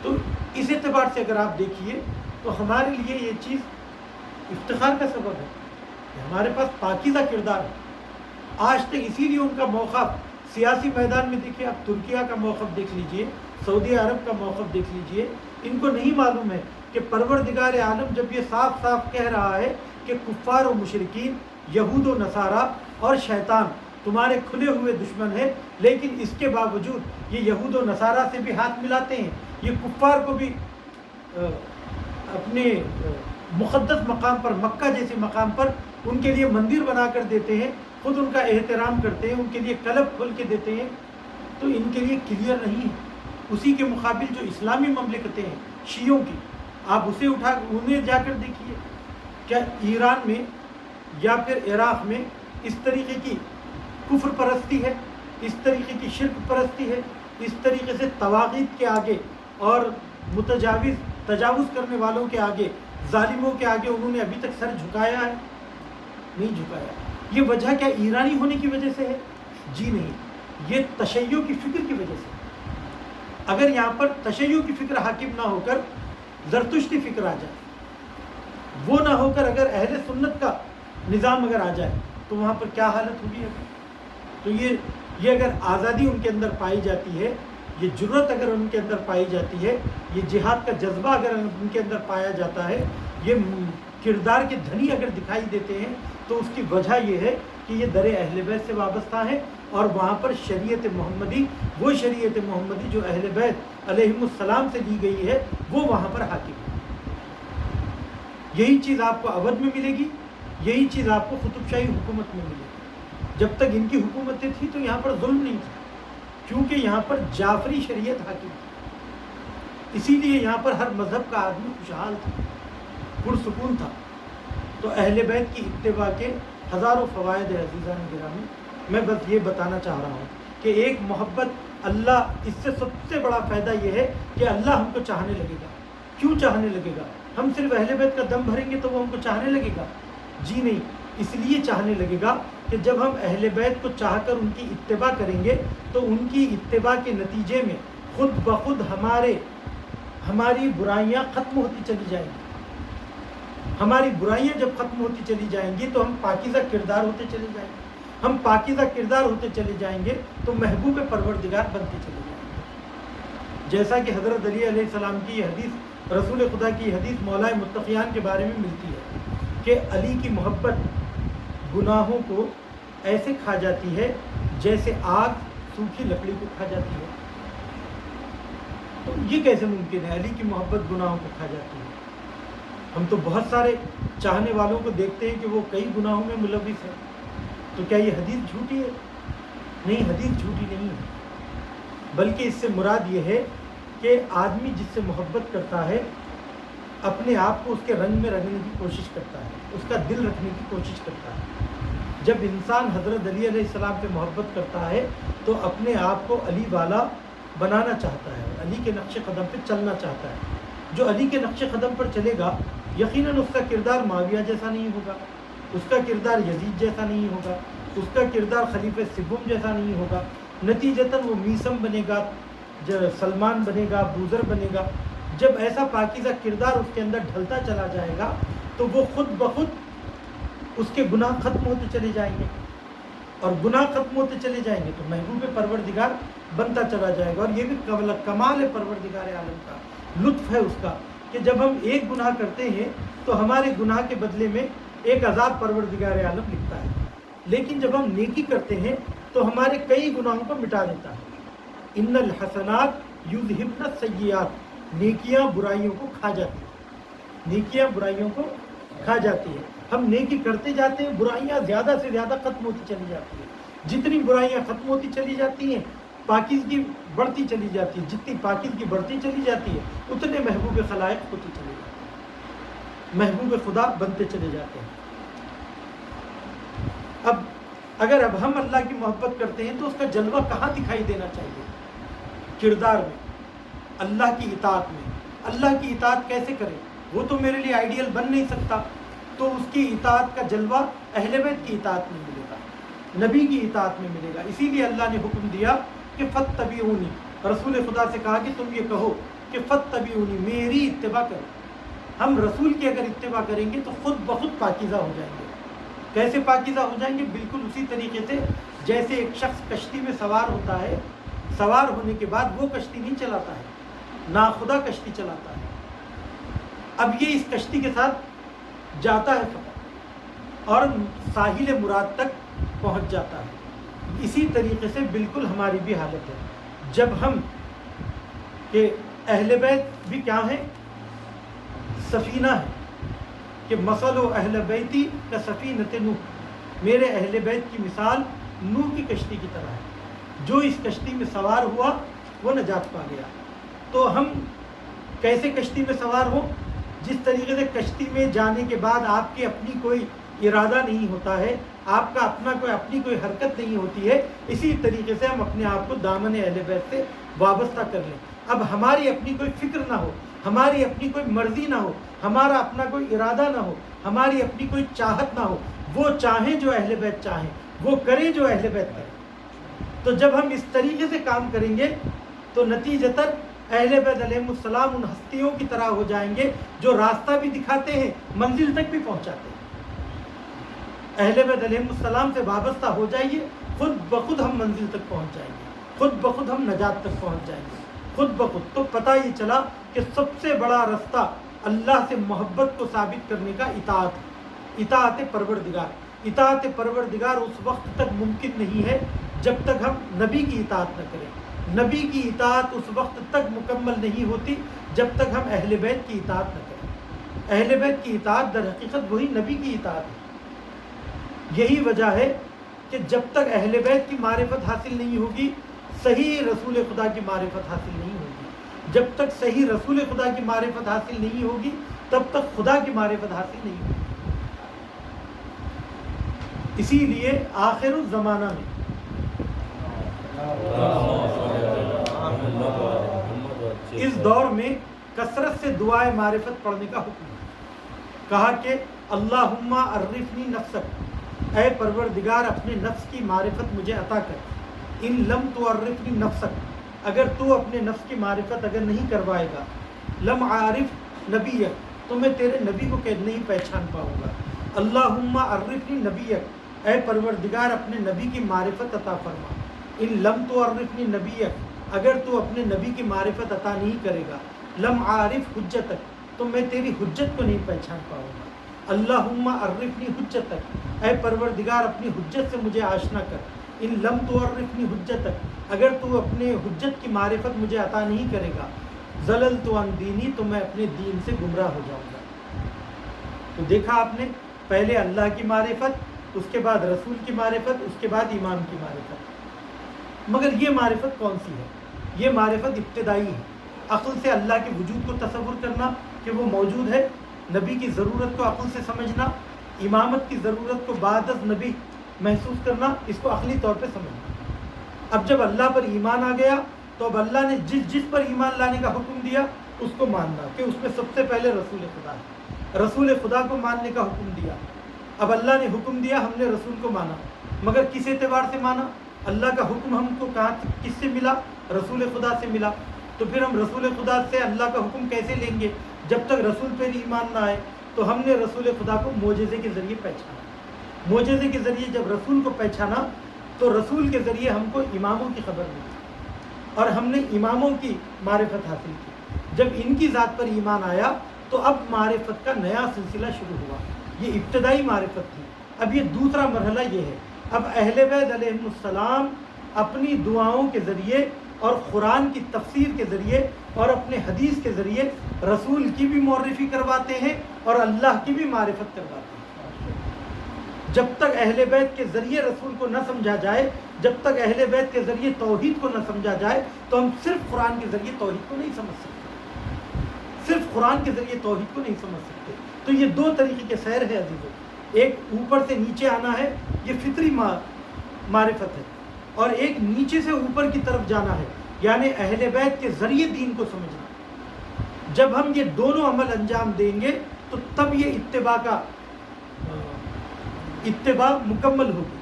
تو اس اعتبار سے اگر آپ دیکھیے تو ہمارے لیے یہ چیز افتخار کا سبب ہے کہ ہمارے پاس پاکیزہ کردار ہے۔ آج تک اسی لیے ان کا موقف سیاسی میدان میں دیکھیے، آپ ترکیہ کا موقف دیکھ لیجئے، سعودی عرب کا موقف دیکھ لیجئے، ان کو نہیں معلوم ہے کہ پروردگار عالم جب یہ صاف صاف کہہ رہا ہے کہ کفار و مشرکین، یہود و نصارہ اور شیطان تمہارے کھلے ہوئے دشمن ہیں، لیکن اس کے باوجود یہ یہود و نصارہ سے بھی ہاتھ ملاتے ہیں، یہ کفار کو بھی اپنے مقدس مقام پر، مکہ جیسے مقام پر ان کے لیے مندر بنا کر دیتے ہیں، خود ان کا احترام کرتے ہیں، ان کے لیے کلب کھول کے دیتے ہیں۔ تو ان کے لیے کلیئر نہیں ہے۔ اسی کے مقابل جو اسلامی مملکتیں ہیں شیعوں کی، آپ اسے انہیں جا کر دیکھیے، کیا ایران میں یا پھر عراق میں اس طریقے کی کفر پرستی ہے، اس طریقے کی شرک پرستی ہے، اس طریقے سے طواغیت کے آگے اور متجاوز تجاوز کرنے والوں کے آگے، ظالموں کے آگے انہوں نے ابھی تک سر جھکایا ہے؟ نہیں جھکایا۔ یہ وجہ کیا ایرانی ہونے کی وجہ سے ہے؟ جی نہیں، یہ تشیع کی فکر کی وجہ سے۔ اگر یہاں پر تشیع کی فکر حاکم نہ ہو کر زرتشتی فکر آ جائے، وہ نہ ہو کر اگر اہل سنت کا نظام اگر آ جائے تو وہاں پر کیا حالت ہوگی؟ تو یہ اگر آزادی ان کے اندر پائی جاتی ہے، یہ جرت اگر ان کے اندر پائی جاتی ہے، یہ جہاد کا جذبہ اگر ان کے اندر پایا جاتا ہے، یہ کردار کے دھنی اگر دکھائی دیتے ہیں، تو اس کی وجہ یہ ہے کہ یہ در اہل بیت سے وابستہ ہیں، اور وہاں پر شریعت محمدی، وہ شریعت محمدی جو اہل بیت علیہم السلام سے دی گئی ہے، وہ وہاں پر حاکم ہے۔ یہی چیز آپ کو اودھ میں ملے گی، یہی چیز آپ کو قطب شاہی حکومت میں ملے گی۔ جب تک ان کی حکومتیں تھیں تو یہاں پر ظلم نہیں تھا، کیونکہ یہاں پر جعفری شریعت حاکم تھی، اسی لیے یہاں پر ہر مذہب کا آدمی خوشحال تھا، پرسکون تھا۔ تو اہل بیت کی اتباع کے ہزاروں فوائد ہیں عزیزان گرامی۔ میں بس یہ بتانا چاہ رہا ہوں کہ ایک محبت اللہ، اس سے سب سے بڑا فائدہ یہ ہے کہ اللہ ہم کو چاہنے لگے گا۔ کیوں چاہنے لگے گا؟ ہم صرف اہل بیت کا دم بھریں گے تو وہ ہم کو چاہنے لگے گا؟ جی نہیں، اس لیے چاہنے لگے گا کہ جب ہم اہل بیت کو چاہ کر ان کی اتباع کریں گے تو ان کی اتباع کے نتیجے میں خود بخود ہماری برائیاں ختم ہوتی چلی جائیں گی۔ ہماری برائیاں جب ختم ہوتی چلی جائیں گی تو ہم پاکیزہ کردار ہوتے چلے جائیں گے۔ ہم پاکیزہ کردار ہوتے چلے جائیں گے تو محبوب پروردگار بنتے چلے جائیں گے۔ جیسا کہ حضرت علی علیہ السلام کی یہ حدیث، رسول خدا کی حدیث مولا متقیان کے بارے میں ملتی ہے کہ علی کی محبت گناہوں کو ایسے کھا جاتی ہے جیسے آگ سوکھی لکڑی کو کھا جاتی ہے۔ تو یہ کیسے ممکن ہے؟ علی کی محبت گناہوں کو کھا جاتی ہے۔ ہم تو بہت سارے چاہنے والوں کو دیکھتے ہیں کہ وہ کئی گناہوں میں ملوث ہیں، تو کیا یہ حدیث جھوٹی ہے؟ نہیں، حدیث جھوٹی نہیں ہے، بلکہ اس سے مراد یہ ہے کہ آدمی جس سے محبت کرتا ہے اپنے آپ کو اس کے رنگ میں رنگنے کی کوشش کرتا ہے، اس کا دل رکھنے کی کوشش کرتا ہے۔ جب انسان حضرت علی علیہ السلام پہ محبت کرتا ہے تو اپنے آپ کو علی والا بنانا چاہتا ہے، علی کے نقش قدم پہ چلنا چاہتا ہے۔ جو علی کے نقش قدم پر چلے گا یقیناً اس کا کردار معاویہ جیسا نہیں ہوگا، اس کا کردار یزید جیسا نہیں ہوگا، اس کا کردار خلیفہ سوم جیسا نہیں ہوگا، نتیجتاً وہ میثم بنے گا، سلمان بنے گا، بوذر بنے گا۔ جب ایسا پاکیزہ کردار اس کے اندر ڈھلتا چلا جائے گا تو وہ خود بخود اس کے گناہ ختم ہوتے چلے جائیں گے، اور گناہ ختم ہوتے چلے جائیں گے تو محبوب پروردگار بنتا چلا جائے گا۔ اور یہ بھی کمال ہے پروردگار عالم کا، لطف ہے اس کا کہ جب ہم ایک گناہ کرتے ہیں تو ہمارے گناہ کے بدلے میں ایک عذاب پروردگار عالم لکھتا ہے، لیکن جب ہم نیکی کرتے ہیں تو ہمارے کئی گناہوں کو مٹا دیتا ہے۔ ان الحسنات یذہبن السیئات، نیکیاں برائیوں کو کھا جاتی ہیں، نیکیاں برائیوں کو کھا جاتی ہیں۔ ہم نیکی کرتے جاتے ہیں، برائیاں زیادہ سے زیادہ ختم ہوتی چلی جاتی ہیں۔ جتنی برائیاں ختم ہوتی چلی جاتی ہیں پاکیزگی بڑھتی چلی جاتی ہے، جتنی پاکیزگی بڑھتی چلی جاتی ہے اتنے محبوب خلائق ہوتی چلی جاتی ہے، محبوب خدا بنتے چلے جاتے ہیں۔ اگر ہم اللہ کی محبت کرتے ہیں تو اس کا جلوہ کہاں دکھائی دینا چاہیے؟ کردار میں، اللہ کی اطاعت میں۔ اللہ کی اطاعت کیسے کریں؟ وہ تو میرے لیے آئیڈیل بن نہیں سکتا، تو اس کی اطاعت کا جلوہ اہل بیت کی اطاعت میں ملے گا، نبی کی اطاعت میں ملے گا۔ اسی لیے اللہ نے حکم دیا کہ فاتبعونی، رسول خدا سے کہا کہ تم یہ کہو کہ فاتبعونی، میری اتباع کرو۔ ہم رسول کی اگر اتباع کریں گے تو خود بخود پاکیزہ ہو جائیں گے۔ کیسے پاکیزہ ہو جائیں گے؟ بالکل اسی طریقے سے جیسے ایک شخص کشتی میں سوار ہوتا ہے، سوار ہونے کے بعد وہ کشتی نہیں چلاتا ہے، ناخدا کشتی چلاتا ہے۔ اب یہ اس کشتی کے ساتھ جاتا ہے فقط اور ساحل مراد تک پہنچ جاتا ہے۔ اسی طریقے سے بالکل ہماری بھی حالت ہے۔ جب ہم کہ اہل بیت بھی کیا ہیں؟ سفینہ ہے، کہ مثل اہل بیتی کا سفینۃ نوح، میرے اہل بیت کی مثال نوح کی کشتی کی طرح ہے۔ جو اس کشتی میں سوار ہوا وہ نجات پا گیا۔ تو ہم کیسے کشتی میں سوار ہوں؟ جس طریقے سے کشتی میں جانے کے بعد آپ کی اپنی کوئی ارادہ نہیں ہوتا ہے، آپ کا اپنی کوئی حرکت نہیں ہوتی ہے، اسی طریقے سے ہم اپنے آپ کو دامن اہل بیت سے وابستہ کر لیں۔ اب ہماری اپنی کوئی فکر نہ ہو، ہماری اپنی کوئی مرضی نہ ہو، ہمارا اپنا کوئی ارادہ نہ ہو، ہماری اپنی کوئی چاہت نہ ہو، وہ چاہیں جو اہل بیت چاہیں، وہ کریں جو اہل بیت کریں۔ تو جب ہم اس طریقے سے کام کریں گے تو نتیجتاً اہل بیت علیہم السلام ان ہستیوں کی طرح ہو جائیں گے جو راستہ بھی دکھاتے ہیں، منزل تک بھی پہنچاتے ہیں۔ اہل بیت علیہم السلام سے وابستہ ہو جائیے، خود بخود ہم منزل تک پہنچ جائیں گے، خود بخود ہم نجات تک پہنچ جائیں گے، خود بخود۔ تو پتہ یہ چلا کہ سب سے بڑا رستہ اللہ سے محبت کو ثابت کرنے کا اطاعت پروردگار۔ اطاعت پروردگار اس وقت تک ممکن نہیں ہے جب تک ہم نبی کی اطاعت نہ کریں۔ نبی کی اطاعت اس وقت تک مکمل نہیں ہوتی جب تک ہم اہل بیت کی اطاعت نہ کریں۔ اہل بیت کی اطاعت در حقیقت وہی نبی کی اطاعت ہے۔ یہی وجہ ہے کہ جب تک اہل بیت کی معرفت حاصل نہیں ہوگی، صحیح رسول خدا کی معرفت حاصل نہیں ہوگی۔ جب تک صحیح رسول خدا کی معرفت حاصل نہیں ہوگی تب تک خدا کی معرفت حاصل نہیں ہوگی۔ اسی لیے آخر الزمانہ میں اس دور میں کثرت سے دعائے معرفت پڑھنے کا حکم ہے۔ کہا کہ اللہم عرفنی نفسک، اے پروردگار اپنے نفس کی معرفت مجھے عطا کر۔ ان لم تعرفنی نفسک، اگر تو اپنے نفس کی معرفت اگر نہیں کروائے گا، لم عارف نبیک، تو میں تیرے نبی کو نہیں پہچان پاؤں گا۔ اللہم عرفنی نبیک، اے پروردگار اپنے نبی کی معرفت عطا فرما۔ ان لم تعرفنی نبیک، اگر تو اپنے نبی کی معرفت عطا نہیں کرے گا، لم عارف حجتک، تو میں تیری حجت کو نہیں پہچان پاؤں گا۔ اللہم عرفنی حجتک، اے پروردگار اپنی حجت سے مجھے آشنا کر۔ ان لم تعرفنی حجتک، اگر تو اپنے حجت کی معرفت مجھے عطا نہیں کرے گا، ضللت عن دینی، تو میں اپنے دین سے گمراہ ہو جاؤں گا۔ تو دیکھا آپ نے، پہلے اللہ کی معرفت، اس کے بعد رسول کی معرفت، اس کے بعد امام کی معرفت۔ مگر یہ معرفت کون سی ہے؟ یہ معرفت ابتدائی ہے۔ عقل سے اللہ کے وجود کو تصور کرنا کہ وہ موجود ہے، نبی کی ضرورت کو عقل سے سمجھنا، امامت کی ضرورت کو بعد از نبی محسوس کرنا، اس کو عقلی طور پہ سمجھنا۔ اب جب اللہ پر ایمان آ گیا تو اب اللہ نے جس پر ایمان لانے کا حکم دیا اس کو ماننا، کہ اس میں سب سے پہلے رسول خدا ہے۔ رسول خدا کو ماننے کا حکم دیا۔ اب اللہ نے حکم دیا، ہم نے رسول کو مانا، مگر کس اعتبار سے مانا؟ اللہ کا حکم ہم کو کس سے ملا؟ رسول خدا سے ملا۔ تو پھر ہم رسول خدا سے اللہ کا حکم کیسے لیں گے جب تک رسول پہ ایمان نہ آئے؟ تو ہم نے رسول خدا کو معجزے کے ذریعے پہچانا۔ معجزے کے ذریعے جب رسول کو پہچانا تو رسول کے ذریعے ہم کو اماموں کی خبر ملی اور ہم نے اماموں کی معرفت حاصل کی۔ جب ان کی ذات پر ایمان آیا تو اب معرفت کا نیا سلسلہ شروع ہوا۔ یہ ابتدائی معرفت تھی۔ اب یہ دوسرا مرحلہ یہ ہے، اب اہل بیت علیہم السلام اپنی دعاؤں کے ذریعے اور قرآن کی تفسیر کے ذریعے اور اپنے حدیث کے ذریعے رسول کی بھی معرفی کرواتے ہیں اور اللہ کی بھی معرفت کرواتے ہیں۔ جب تک اہل بیت کے ذریعے رسول کو نہ سمجھا جائے، جب تک اہل بیت کے ذریعے توحید کو نہ سمجھا جائے تو ہم صرف قرآن کے ذریعے توحید کو نہیں سمجھ سکتے، صرف قرآن کے ذریعے توحید کو نہیں سمجھ سکتے۔ تو یہ دو طریقے کے سیر ہے عزیزو، ایک اوپر سے نیچے آنا ہے، یہ فطری معرفت ہے، اور ایک نیچے سے اوپر کی طرف جانا ہے، یعنی اہل بیت کے ذریعے دین کو سمجھنا۔ جب ہم یہ دونوں عمل انجام دیں گے تو تب یہ اتباع مکمل ہوگی۔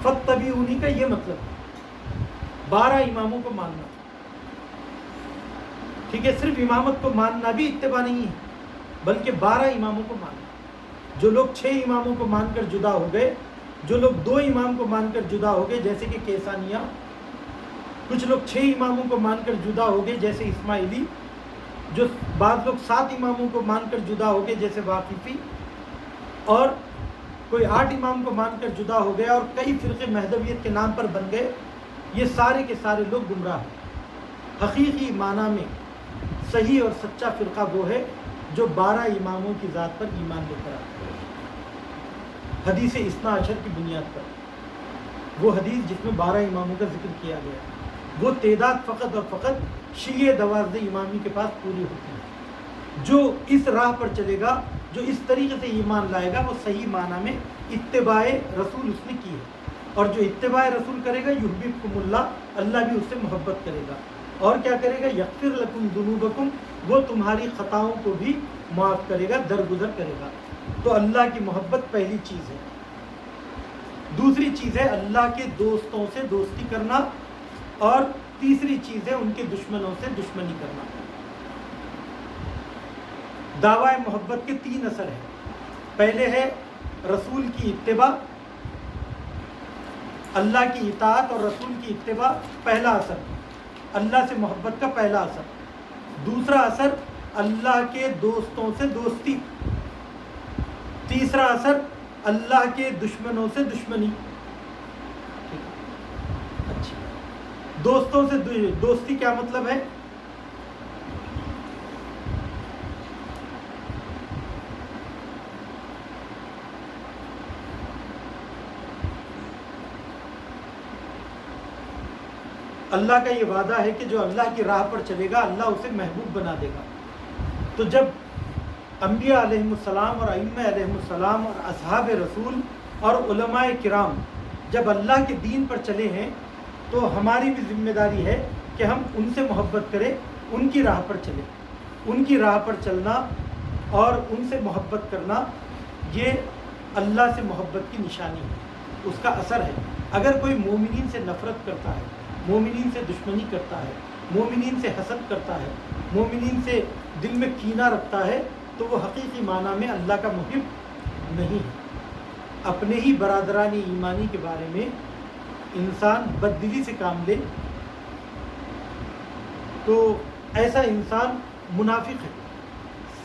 فاتبعونی کا یہ مطلب ہے 12 اماموں کو ماننا۔ ٹھیک ہے، صرف امامت کو ماننا بھی اتباع نہیں ہے، بلکہ 12 اماموں کو ماننا۔ جو لوگ 6 اماموں کو مان کر جدا ہو گئے، جو لوگ 2 امام کو مان کر جدا ہو گئے جیسے کہ کیسانیہ، کچھ لوگ 6 اماموں کو مان کر جدا ہو گئے جیسے اسماعیلی، جو بعض لوگ 7 اماموں کو مان کر جدا ہو گئے جیسے واقفی، اور کوئی 8 امام کو مان کر جدا ہو گیا اور کئی فرقے مہدویت کے نام پر بن گئے، یہ سارے کے سارے لوگ گمراہ ہیں۔ حقیقی معنی میں صحیح اور سچا فرقہ وہ ہے جو 12 اماموں کی ذات پر ایمان لے کر آتا ہے، حدیث اثنا عشر کی بنیاد پر۔ وہ حدیث جس میں 12 اماموں کا ذکر کیا گیا، وہ تعداد فقط اور فقط شیعہ 12 امامی کے پاس پوری ہوتی ہے۔ جو اس راہ پر چلے گا، جو اس طریقے سے ایمان لائے گا، وہ صحیح معنی میں اتباع رسول اس نے کی ہے، اور جو اتباع رسول کرے گا یحببکم اللہ، اللہ بھی اس سے محبت کرے گا۔ اور کیا کرے گا؟ یغفر لکم ذنوبکم، وہ تمہاری خطاؤں کو بھی معاف کرے گا، درگزر کرے گا۔ تو اللہ کی محبت پہلی چیز ہے۔ دوسری چیز ہے اللہ کے دوستوں سے دوستی کرنا، اور تیسری چیز ہے ان کے دشمنوں سے دشمنی کرنا۔ دعوی محبت کے 3 اثر ہیں۔ پہلے ہے رسول کی اتباع، اللہ کی اطاعت اور رسول کی اتباع، پہلا اثر اللہ سے محبت کا پہلا اثر۔ دوسرا اثر اللہ کے دوستوں سے دوستی۔ تیسرا اثر اللہ کے دشمنوں سے دشمنی۔ اچھا، دوستوں سے دوستی کیا مطلب ہے؟ اللہ کا یہ وعدہ ہے کہ جو اللہ کی راہ پر چلے گا اللہ اسے محبوب بنا دے گا۔ تو جب انبیاء علیہم السلام اور ائمہ علیہم السلام اور اصحاب رسول اور علماء کرام جب اللہ کے دین پر چلے ہیں تو ہماری بھی ذمہ داری ہے کہ ہم ان سے محبت کریں، ان کی راہ پر چلیں۔ ان کی راہ پر چلنا اور ان سے محبت کرنا یہ اللہ سے محبت کی نشانی ہے، اس کا اثر ہے۔ اگر کوئی مومنین سے نفرت کرتا ہے، مومنین سے دشمنی کرتا ہے، مومنین سے حسد کرتا ہے، مومنین سے دل میں کینہ رکھتا ہے، تو وہ حقیقی معنی میں اللہ کا محب نہیں ہے۔ اپنے ہی برادران ایمانی کے بارے میں انسان بددلی سے کام لے تو ایسا انسان منافق ہے،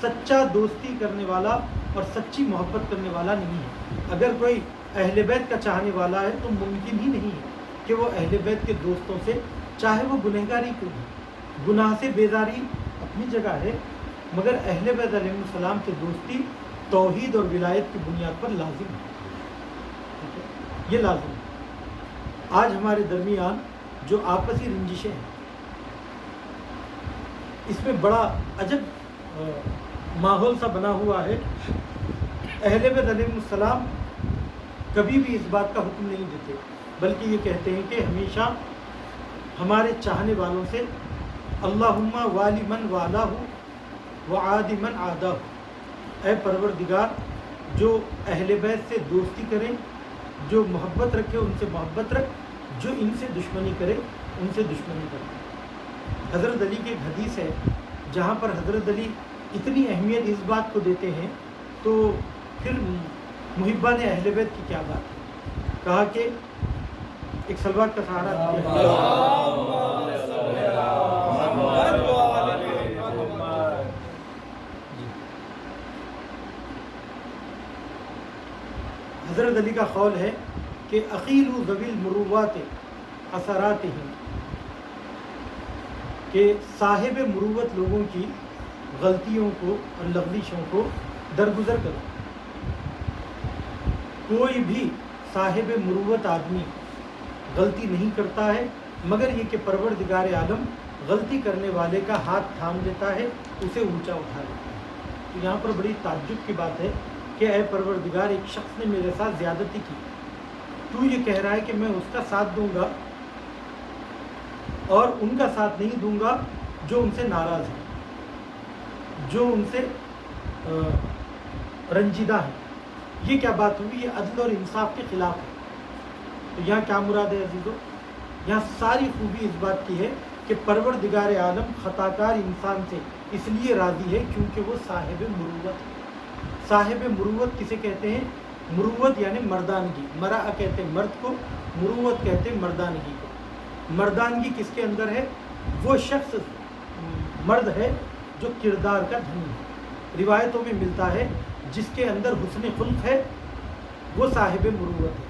سچا دوستی کرنے والا اور سچی محبت کرنے والا نہیں ہے۔ اگر کوئی اہل بیت کا چاہنے والا ہے تو ممکن ہی نہیں ہے کہ وہ اہل بیت کے دوستوں سے، چاہے وہ گنہگاری کیوں ہو، گناہ سے بیزاری اپنی جگہ ہے، مگر اہل بیت علیہ السلام سے دوستی توحید اور ولایت کی بنیاد پر لازم ہے۔ یہ لازم ہے۔ آج ہمارے درمیان جو آپسی رنجشیں ہیں، اس میں بڑا عجب ماحول سا بنا ہوا ہے۔ اہل بیت علیہ السلام کبھی بھی اس بات کا حکم نہیں دیتے، بلکہ یہ کہتے ہیں کہ ہمیشہ ہمارے چاہنے والوں سے اللہم والی من والہ وعادی من عادہ، اے پروردگار جو اہل بیت سے دوستی کرے، جو محبت رکھے ان سے محبت رکھ، جو ان سے دشمنی کرے ان سے دشمنی کرے۔ حضرت علی کی ایک حدیث ہے جہاں پر حضرت علی اتنی اہمیت اس بات کو دیتے ہیں، تو پھر محبان اہل بیت کی کیا بات ہے؟ کہا کہ ایک سلوات کا سہارا حضرت علی کا قول ہے کہ اخیلوا ذوی المروات اثراتہم، کہ صاحب مروت لوگوں کی غلطیوں کو اور لغزشوں کو درگزر کرو۔ کوئی بھی صاحب مروت آدمی غلطی نہیں کرتا ہے مگر یہ کہ پروردگار عالم غلطی کرنے والے کا ہاتھ تھام لیتا ہے، اسے اونچا اٹھا لیتا ہے۔ تو یہاں پر بڑی تعجب کی بات ہے کہ اے پروردگار، ایک شخص نے میرے ساتھ زیادتی کی، تو یہ کہہ رہا ہے کہ میں اس کا ساتھ دوں گا اور ان کا ساتھ نہیں دوں گا جو ان سے ناراض ہیں، جو ان سے رنجیدہ ہیں۔ یہ کیا بات ہوئی؟ یہ عدل اور انصاف کے خلاف ہے۔ تو یہاں کیا مراد ہے عزیزو؟ یہاں ساری خوبی اس بات کی ہے کہ پروردگار عالم خطا کار انسان سے اس لیے راضی ہے کیونکہ وہ صاحب مروت ہے۔ صاحب مروت کسے کہتے ہیں؟ مروت یعنی مردانگی، مرا کہتے ہیں مرد کو، مروت کہتے ہیں مردانگی کو۔ مردانگی کس کے اندر ہے؟ وہ شخص مرد ہے جو کردار کا دھنی ہے۔ روایتوں میں ملتا ہے جس کے اندر حسن خلق ہے وہ صاحب مروت ہے،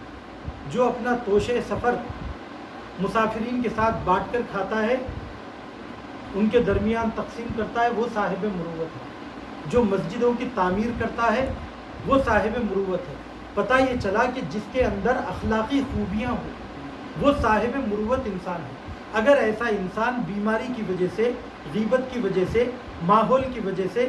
جو اپنا توشے سفر مسافرین کے ساتھ بانٹ کر کھاتا ہے، ان کے درمیان تقسیم کرتا ہے، وہ صاحب مروت ہے۔ جو مسجدوں کی تعمیر کرتا ہے وہ صاحب مروت ہے۔ پتہ یہ چلا کہ جس کے اندر اخلاقی خوبیاں ہوں وہ صاحب مروت انسان ہے۔ اگر ایسا انسان بیماری کی وجہ سے، غیبت کی وجہ سے، ماحول کی وجہ سے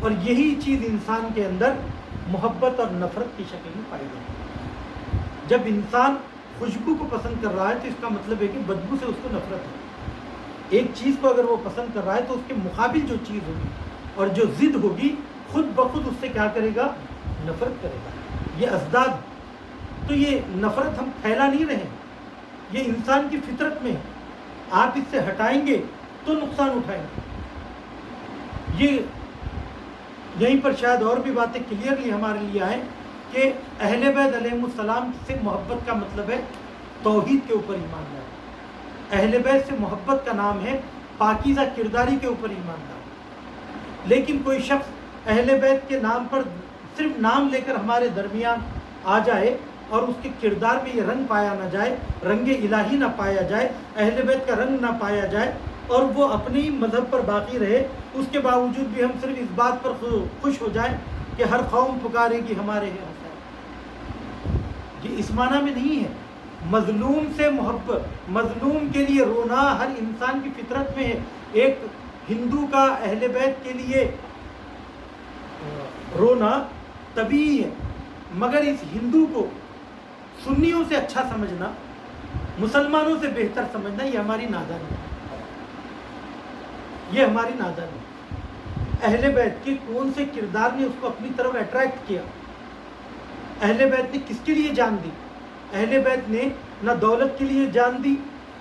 اور یہی چیز انسان کے اندر محبت اور نفرت کی شکل میں پائی جاتی ہے۔ جب انسان خوشبو کو پسند کر رہا ہے تو اس کا مطلب ہے کہ بدبو سے اس کو نفرت ہے۔ ایک چیز کو اگر وہ پسند کر رہا ہے تو اس کے مقابل جو چیز ہوگی اور جو ضد ہوگی خود بخود اس سے کیا کرے گا؟ نفرت کرے گا۔ یہ ازداد، تو یہ نفرت ہم پھیلا نہیں رہے، یہ انسان کی فطرت میں ہے۔ آپ اس سے ہٹائیں گے تو نقصان اٹھائیں گے۔ یہیں پر شاید اور بھی باتیں کلیئرلی ہمارے لیے آئیں کہ اہل بیت علیہم السلام سے محبت کا مطلب ہے توحید کے اوپر ایمان لانا۔ اہل بیت سے محبت کا نام ہے پاکیزہ کرداری کے اوپر ایمان لانا۔ لیکن کوئی شخص اہل بیت کے نام پر صرف نام لے کر ہمارے درمیان آ جائے اور اس کے کردار میں یہ رنگ پایا نہ جائے، رنگ الہی نہ پایا جائے، اہل بیت کا رنگ نہ پایا جائے، اور وہ اپنے ہی مذہب پر باقی رہے، اس کے باوجود بھی ہم صرف اس بات پر خوش ہو جائیں کہ ہر قوم پکارے گی ہمارے ہیں حسین، یہ اس معنی میں نہیں ہے۔ مظلوم سے محبت، مظلوم کے لیے رونا ہر انسان کی فطرت میں ہے۔ ایک ہندو کا اہل بیت کے لیے رونا طبیعی ہے، مگر اس ہندو کو سنیوں سے اچھا سمجھنا، مسلمانوں سے بہتر سمجھنا، یہ ہماری نادانی ہے، یہ ہماری نادانی ہے۔ اہل بیت کے کون سے کردار نے اس کو اپنی طرف اٹریکٹ کیا؟ اہل بیت نے کس کے لیے جان دی؟ اہل بیت نے نہ دولت کے لیے جان دی،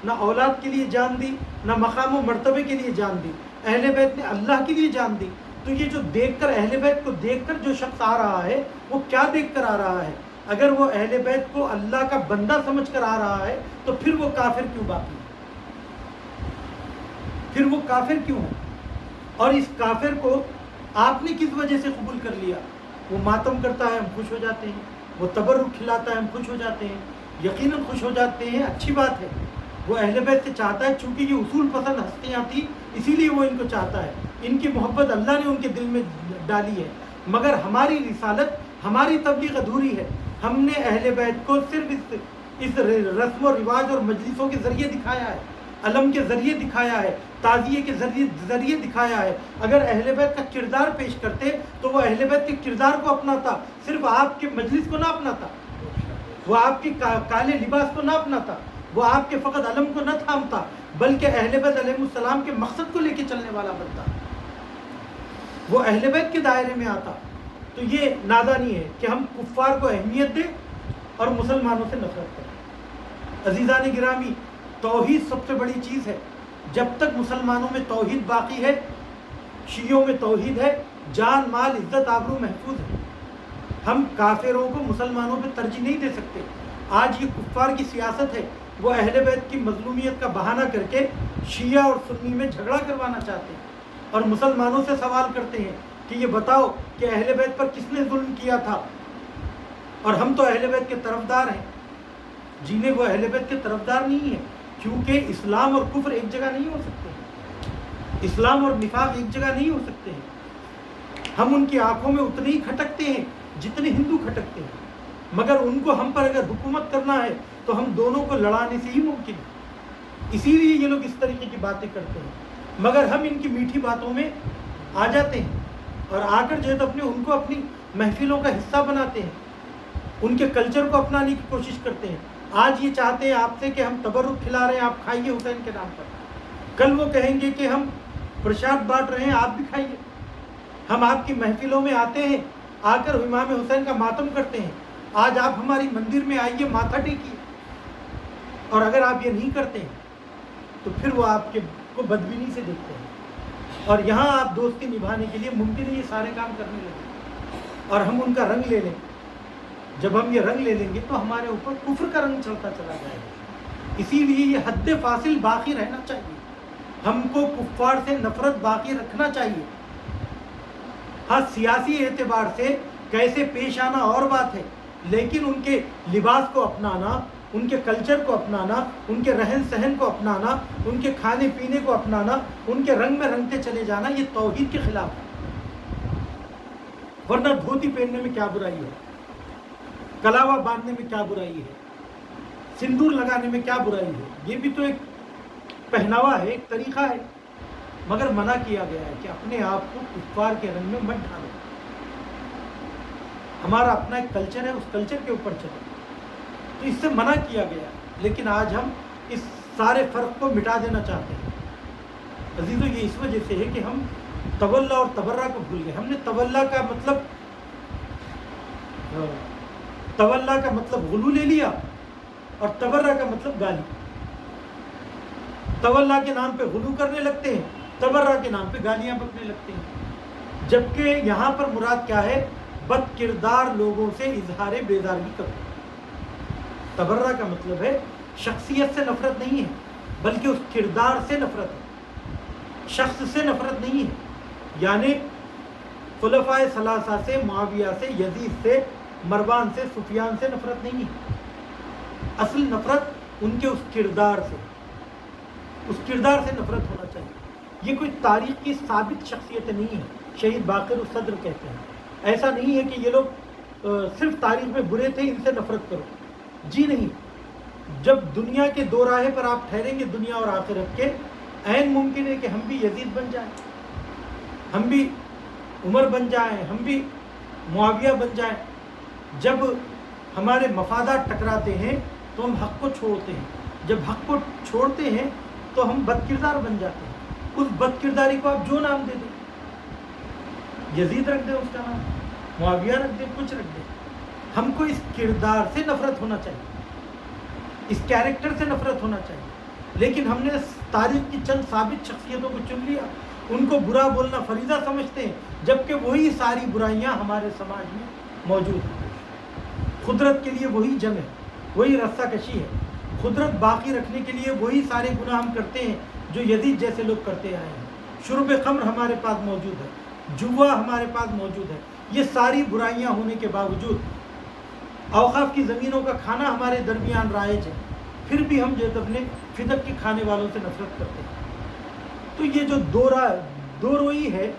نہ اولاد کے لیے جان دی، نہ مقام و مرتبے کے لیے جان دی، اہل بیت نے اللہ کے لیے جان دی۔ تو یہ جو دیکھ کر، اہل بیت کو دیکھ کر جو شخص آ رہا ہے وہ کیا دیکھ کر آ رہا ہے؟ اگر وہ اہل بیت کو اللہ کا بندہ سمجھ کر آ رہا ہے تو پھر وہ کافر کیوں باقی ہے؟ پھر وہ کافر کیوں ہے؟ اور اس کافر کو آپ نے کس وجہ سے قبول کر لیا؟ وہ ماتم کرتا ہے، ہم خوش ہو جاتے ہیں، وہ تبرک کھلاتا ہے، ہم خوش ہو جاتے ہیں، یقیناً خوش ہو جاتے ہیں، اچھی بات ہے۔ وہ اہل بیت سے چاہتا ہے، چونکہ یہ اصول پسند ہستیاں تھیں اسی لیے وہ ان کو چاہتا ہے، ان کی محبت اللہ نے ان کے دل میں ڈالی ہے۔ مگر ہماری رسالت، ہماری تبلیغ ادھوری ہے۔ ہم نے اہل بیت کو صرف اس رسم و رواج اور مجلسوں کے ذریعے دکھایا ہے، علم کے ذریعے دکھایا ہے، تعزیے کے ذریعے دکھایا ہے۔ اگر اہل بیت کا کردار پیش کرتے تو وہ اہل بیت کے کردار کو اپناتا، صرف آپ کے مجلس کو نہ اپناتا، وہ آپ کے کالے لباس کو نہ اپناتا، وہ آپ کے فقط علم کو نہ تھامتا، بلکہ اہل بیت علیہ السلام کے مقصد کو لے کے چلنے والا بنتا، وہ اہل بیت کے دائرے میں آتا۔ تو یہ نادانی ہے کہ ہم کفار کو اہمیت دیں اور مسلمانوں سے نفرت کریں۔ عزیزان گرامی، توحید سب سے بڑی چیز ہے۔ جب تک مسلمانوں میں توحید باقی ہے، شیعوں میں توحید ہے، جان مال عزت آبرو محفوظ ہے۔ ہم کافروں کو مسلمانوں پہ ترجیح نہیں دے سکتے۔ آج یہ کفار کی سیاست ہے، وہ اہل بیت کی مظلومیت کا بہانہ کر کے شیعہ اور سنی میں جھگڑا کروانا چاہتے ہیں، اور مسلمانوں سے سوال کرتے ہیں کہ یہ بتاؤ کہ اہل بیت پر کس نے ظلم کیا تھا؟ اور ہم تو اہل بیت کے طرفدار ہیں، جنہیں وہ اہل بیت کے طرفدار نہیں ہیں، کیونکہ اسلام اور کفر ایک جگہ نہیں ہو سکتے، اسلام اور نفاق ایک جگہ نہیں ہو سکتے ہیں۔ ہم ان کی آنکھوں میں اتنے ہی کھٹکتے ہیں جتنے ہندو کھٹکتے ہیں، مگر ان کو ہم پر اگر حکومت کرنا ہے تو ہم دونوں کو لڑانے سے ہی ممکن ہے۔ اسی لیے یہ لوگ اس طریقے کی باتیں کرتے ہیں، مگر ہم ان کی میٹھی باتوں میں آ جاتے ہیں اور آ کر جو ہے تو ان کو اپنی محفلوں کا حصہ بناتے ہیں، ان کے کلچر کو اپنانے کی کوشش کرتے ہیں۔ آج یہ چاہتے ہیں آپ سے کہ ہم تبرک کھلا رہے ہیں، آپ کھائیے حسین کے نام پر، کل وہ کہیں گے کہ ہم پرشاد بانٹ رہے ہیں، آپ بھی کھائیے۔ ہم آپ کی محفلوں میں آتے ہیں، آ کر امام حسین کا ماتم کرتے ہیں، آج آپ ہماری مندر میں آئیے، ماتھا ٹیکیے، اور اگر آپ یہ نہیں کرتے ہیں تو پھر وہ آپ کو بدبینی سے دیکھتے ہیں، اور یہاں آپ دوستی نبھانے کے لیے ممکن ہے یہ سارے کام کرنے لگیں اور ہم ان کا رنگ لے لیں۔ جب ہم یہ رنگ لے لیں گے تو ہمارے اوپر کفر کا رنگ چلتا چلا جائے گا۔ اسی لیے یہ حد فاصل باقی رہنا چاہیے، ہم کو کفار سے نفرت باقی رکھنا چاہیے۔ ہاں، سیاسی اعتبار سے کیسے پیش آنا اور بات ہے، لیکن ان کے لباس کو اپنانا، ان کے کلچر کو اپنانا، ان کے رہن سہن کو اپنانا، ان کے کھانے پینے کو اپنانا، ان کے رنگ میں رنگتے چلے جانا، یہ توحید کے خلاف ہے۔ ورنہ دھوتی پہننے میں کیا برائی ہے، کلاوا باندھنے میں کیا برائی ہے، سندور لگانے میں کیا برائی ہے؟ یہ بھی تو ایک پہناوا ہے، ایک طریقہ ہے۔ مگر منع کیا گیا ہے کہ اپنے آپ کو کفار کے رنگ میں مت ڈالو. ہمارا اپنا ایک کلچر ہے, اس کلچر کے اوپر چلو. تو اس سے منع کیا گیا. لیکن آج ہم اس سارے فرق کو مٹا دینا چاہتے ہیں. عزیزو, یہ اس وجہ سے ہے کہ ہم تولا اور تبرہ کو بھول گئے. ہم نے تولا کا مطلب غلو لے لیا اور تبرہ کا مطلب گالی. تولا کے نام پہ غلو کرنے لگتے ہیں, تبرہ کے نام پہ گالیاں بکنے لگتے ہیں. جبکہ یہاں پر مراد کیا ہے؟ بد کردار لوگوں سے اظہار بیزارگی کرو. تبرہ کا مطلب ہے شخصیت سے نفرت نہیں ہے, بلکہ اس کردار سے نفرت ہے, شخص سے نفرت نہیں ہے. یعنی خلفائے ثلاثہ سے, معاویہ سے, یزید سے, مروان سے, سفیان سے نفرت نہیں ہے. اصل نفرت ان کے اس کردار سے, اس کردار سے نفرت ہونا چاہیے. یہ کوئی تاریخ کی ثابت شخصیت نہیں ہے. شہید باقر الصدر کہتے ہیں ایسا نہیں ہے کہ یہ لوگ صرف تاریخ میں برے تھے, ان سے نفرت کرو. جی نہیں. جب دنیا کے دو راہے پر آپ ٹھہریں گے, دنیا اور آخرت کے, عین ممکن ہے کہ ہم بھی یزید بن جائیں, ہم بھی عمر بن جائیں, ہم بھی معاویہ بن جائیں. جب ہمارے مفادات ٹکراتے ہیں تو ہم حق کو چھوڑتے ہیں. جب حق کو چھوڑتے ہیں تو ہم بد کردار بن جاتے ہیں. اس بد کرداری کو آپ جو نام دے دیں, یزید رکھ دیں اس کا نام, معاویہ رکھ دیں, کچھ رکھ دیں, ہم کو اس کردار سے نفرت ہونا چاہیے, اس کیریکٹر سے نفرت ہونا چاہیے. لیکن ہم نے تاریخ کی چند ثابت شخصیتوں کو چن لیا, ان کو برا بولنا فریضہ سمجھتے ہیں, جبکہ وہی ساری برائیاں ہمارے سماج میں موجود ہیں. قدرت کے لیے وہی جنگ ہے, وہی رسہ کشی ہے. قدرت باقی رکھنے کے لیے وہی سارے گناہ ہم کرتے ہیں جو یزید جیسے لوگ کرتے آئے ہیں. شرب خمر ہمارے پاس موجود ہے, جوا ہمارے پاس موجود ہے. یہ ساری برائیاں ہونے کے باوجود اوقاف کی زمینوں کا کھانا ہمارے درمیان رائج ہے, پھر بھی ہم جو اپنے فدق کے کھانے والوں سے نفرت کرتے ہیں. تو یہ جو دو روئی ہے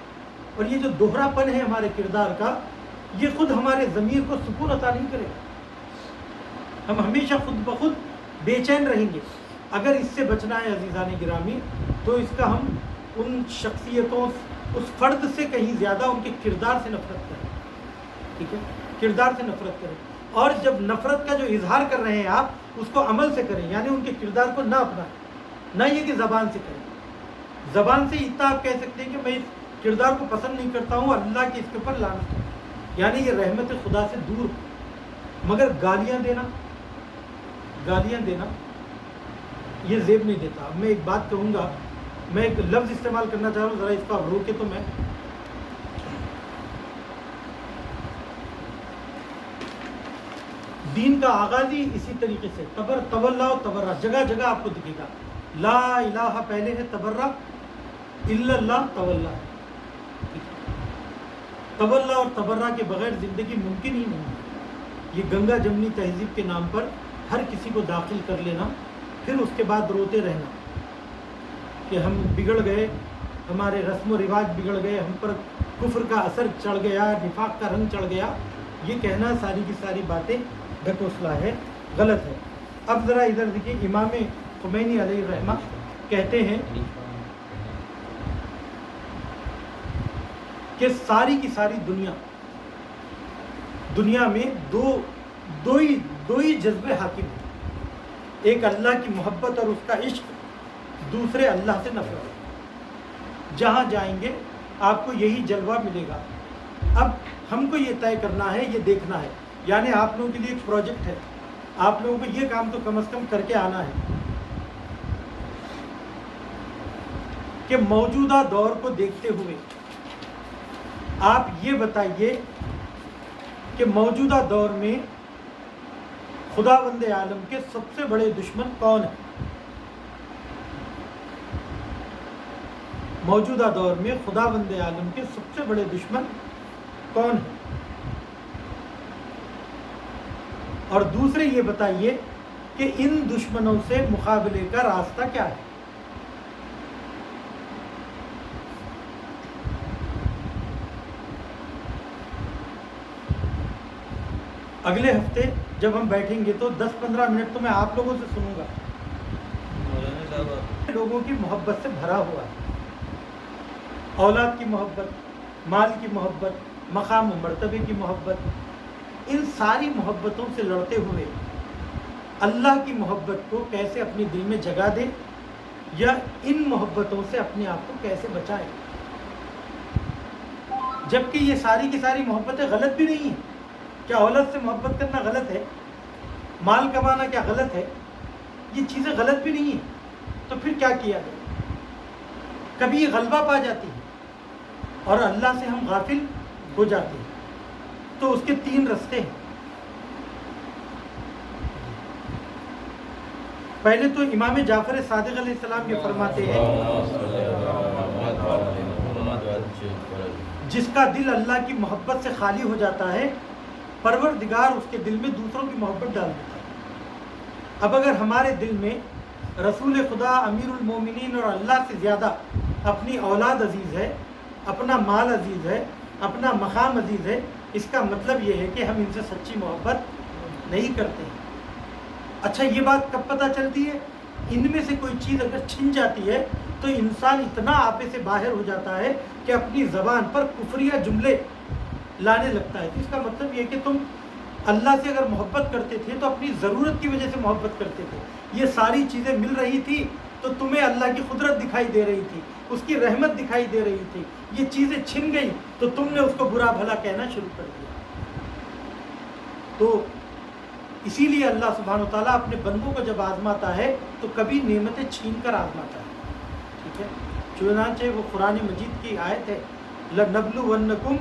اور یہ جو دوہرا پن ہے ہمارے کردار کا, یہ خود ہمارے ضمیر کو سکون عطا نہیں کرے گا. ہم ہمیشہ خود بخود بے چین رہیں گے. اگر اس سے بچنا ہے عزیزان گرامی, تو اس کا ہم ان شخصیتوں, اس فرد سے کہیں زیادہ ان کے کردار سے نفرت کریں. ٹھیک ہے, کردار سے نفرت کریں. اور جب نفرت کا جو اظہار کر رہے ہیں آپ, اس کو عمل سے کریں. یعنی ان کے کردار کو نہ اپنائیں, نہ یہ کہ زبان سے کریں. زبان سے اتنا آپ کہہ سکتے ہیں کہ میں اس کردار کو پسند نہیں کرتا ہوں, اللہ کی اس کے اوپر لعنت ہے, یعنی یہ رحمت خدا سے دور. مگر گالیاں دینا یہ زیب نہیں دیتا. اب میں ایک بات کہوں گا, میں ایک لفظ استعمال کرنا چاہ رہا ہوں, ذرا اس کو آپ روکے تو میں. دین کا آغاز ہی اسی طریقے سے تولا و تبرہ, جگہ جگہ آپ کو دکھے گا. لا الہ پہلے ہے, تبرہ الا اللہ تولا ہے. تولا اور تبرہ کے بغیر زندگی ممکن ہی نہیں ہے. یہ گنگا جمنی تہذیب کے نام پر ہر کسی کو داخل کر لینا, پھر اس کے بعد روتے رہنا کہ ہم بگڑ گئے, ہمارے رسم و رواج بگڑ گئے, ہم پر کفر کا اثر چڑھ گیا, نفاق کا رنگ چڑھ گیا. یہ کہنا ساری کی ساری باتیں ڈھکوسلا ہے, غلط ہے. اب ذرا ادھر دیکھیے, امام خمینی علیہ الرحمہ کہتے ہیں کہ ساری کی ساری دنیا میں دو ہی جذبے حاکم ہیں. ایک اللہ کی محبت اور اس کا عشق, دوسرے اللہ سے نفرت. جہاں جائیں گے آپ کو یہی جلوہ ملے گا. اب ہم کو یہ طے کرنا ہے, یہ دیکھنا ہے. یعنی آپ لوگوں کے لیے ایک پروجیکٹ ہے, آپ لوگوں کو یہ کام تو کم از کم کر کے آنا ہے کہ موجودہ دور کو دیکھتے ہوئے آپ یہ بتائیے کہ موجودہ دور میں خداوند عالم کے سب سے بڑے دشمن کون ہیں؟ موجودہ دور میں خداوند عالم کے سب سے بڑے دشمن کون ہیں؟ اور دوسرے یہ بتائیے کہ ان دشمنوں سے مقابلے کا راستہ کیا ہے؟ اگلے ہفتے جب ہم بیٹھیں گے تو 10-15 منٹ تو میں آپ لوگوں سے سنوں گا. لوگوں کی محبت سے بھرا ہوا ہے. اولاد کی محبت، مال کی محبت، مقام و مرتبے کی محبت، ان ساری محبتوں سے لڑتے ہوئے اللہ کی محبت کو کیسے اپنے دل میں جگہ دے، یا ان محبتوں سے اپنے آپ کو کیسے بچائے، جبکہ یہ ساری کی ساری محبتیں غلط بھی نہیں ہیں۔ کیا اولاد سے محبت کرنا غلط ہے؟ مال کمانا کیا غلط ہے؟ یہ چیزیں غلط بھی نہیں ہیں، تو پھر کیا کیا جائے؟ کبھی یہ غلبہ پا جاتی ہے اور اللہ سے ہم غافل ہو جاتے ہیں، تو اس کے 3 رستے ہیں۔ پہلے تو امام جعفر صادق علیہ السلام یہ فرماتے ہیں، جس کا دل اللہ کی محبت سے خالی ہو جاتا ہے، پروردگار اس کے دل میں دوسروں کی محبت ڈال دیتا ہے۔ اب اگر ہمارے دل میں رسول خدا، امیر المومنین اور اللہ سے زیادہ اپنی اولاد عزیز ہے، اپنا مال عزیز ہے، اپنا مقام عزیز ہے، اس کا مطلب یہ ہے کہ ہم ان سے سچی محبت نہیں کرتے ہیں۔ اچھا، یہ بات کب پتہ چلتی ہے؟ ان میں سے کوئی چیز اگر چھن جاتی ہے تو انسان اتنا آپے سے باہر ہو جاتا ہے کہ اپنی زبان پر کفریہ جملے لانے لگتا ہے۔ تو اس کا مطلب یہ کہ تم اللہ سے اگر محبت کرتے تھے تو اپنی ضرورت کی وجہ سے محبت کرتے تھے، یہ ساری چیزیں مل رہی تھی تو تمہیں اللہ کی قدرت دکھائی دے رہی تھی، اس کی رحمت دکھائی دے رہی تھی، یہ چیزیں چھن گئی تو تم نے اس کو برا بھلا کہنا شروع کر دیا۔ تو اسی لیے اللہ سبحانہ و تعالیٰ اپنے بندوں کو جب آزماتا ہے تو کبھی نعمتیں چھین کر آزماتا ہے، ٹھیک ہے؟ چنانچہ وہ قرآن مجید کی آیت ہے، لَنَبْلُوَنَّكُمْ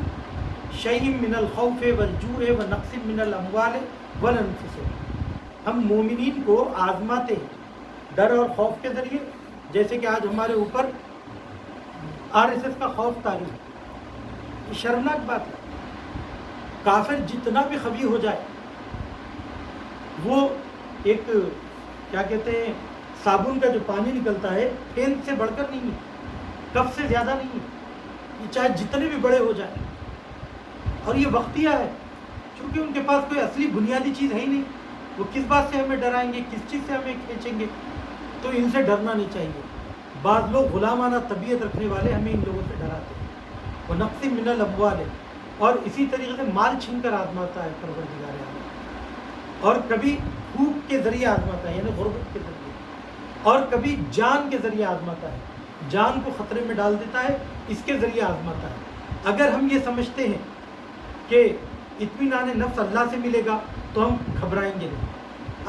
شَيْءٍ مِّنَ الْخَوْفِ وَالْجُوعِ وَنَقْصٍ مِّنَ الْأَمْوَالِ وَالْأَنفُسِ۔ ہم مومنین کو آزماتے ہیں ڈر اور خوف کے ذریعے، جیسے کہ آج ہمارے اوپر RSS کا خوف طاری ہے۔ یہ شرمناک بات ہے۔ کافر جتنا بھی خبی ہو جائے، وہ ایک کیا کہتے ہیں، صابن کا جو پانی نکلتا ہے پھین سے بڑھ کر نہیں ہے، کف سے زیادہ نہیں ہے، یہ چاہے جتنے بھی بڑے ہو جائیں، اور یہ وقتیہ ہے، چونکہ ان کے پاس کوئی اصلی بنیادی چیز ہے ہی نہیں۔ وہ کس بات سے ہمیں ڈرائیں گے، کس چیز سے ہمیں کھینچیں گے؟ تو ان سے ڈرنا نہیں چاہیے۔ بعض لوگ غلامانہ طبیعت رکھنے والے ہمیں ان لوگوں سے ڈراتے ہیں۔ وہ نقص من الاموال، اور اسی طریقے سے مال چھین کر آزماتا ہے پروردگار عالم، اور کبھی بھوک کے ذریعے آزماتا ہے، یعنی غربت کے ذریعے، اور کبھی جان کے ذریعے آزماتا ہے، جان کو خطرے میں ڈال دیتا ہے، اس کے ذریعے آزماتا ہے۔ اگر ہم یہ سمجھتے ہیں کہ اطمینان نفس اللہ سے ملے گا تو ہم گھبرائیں گے نہیں۔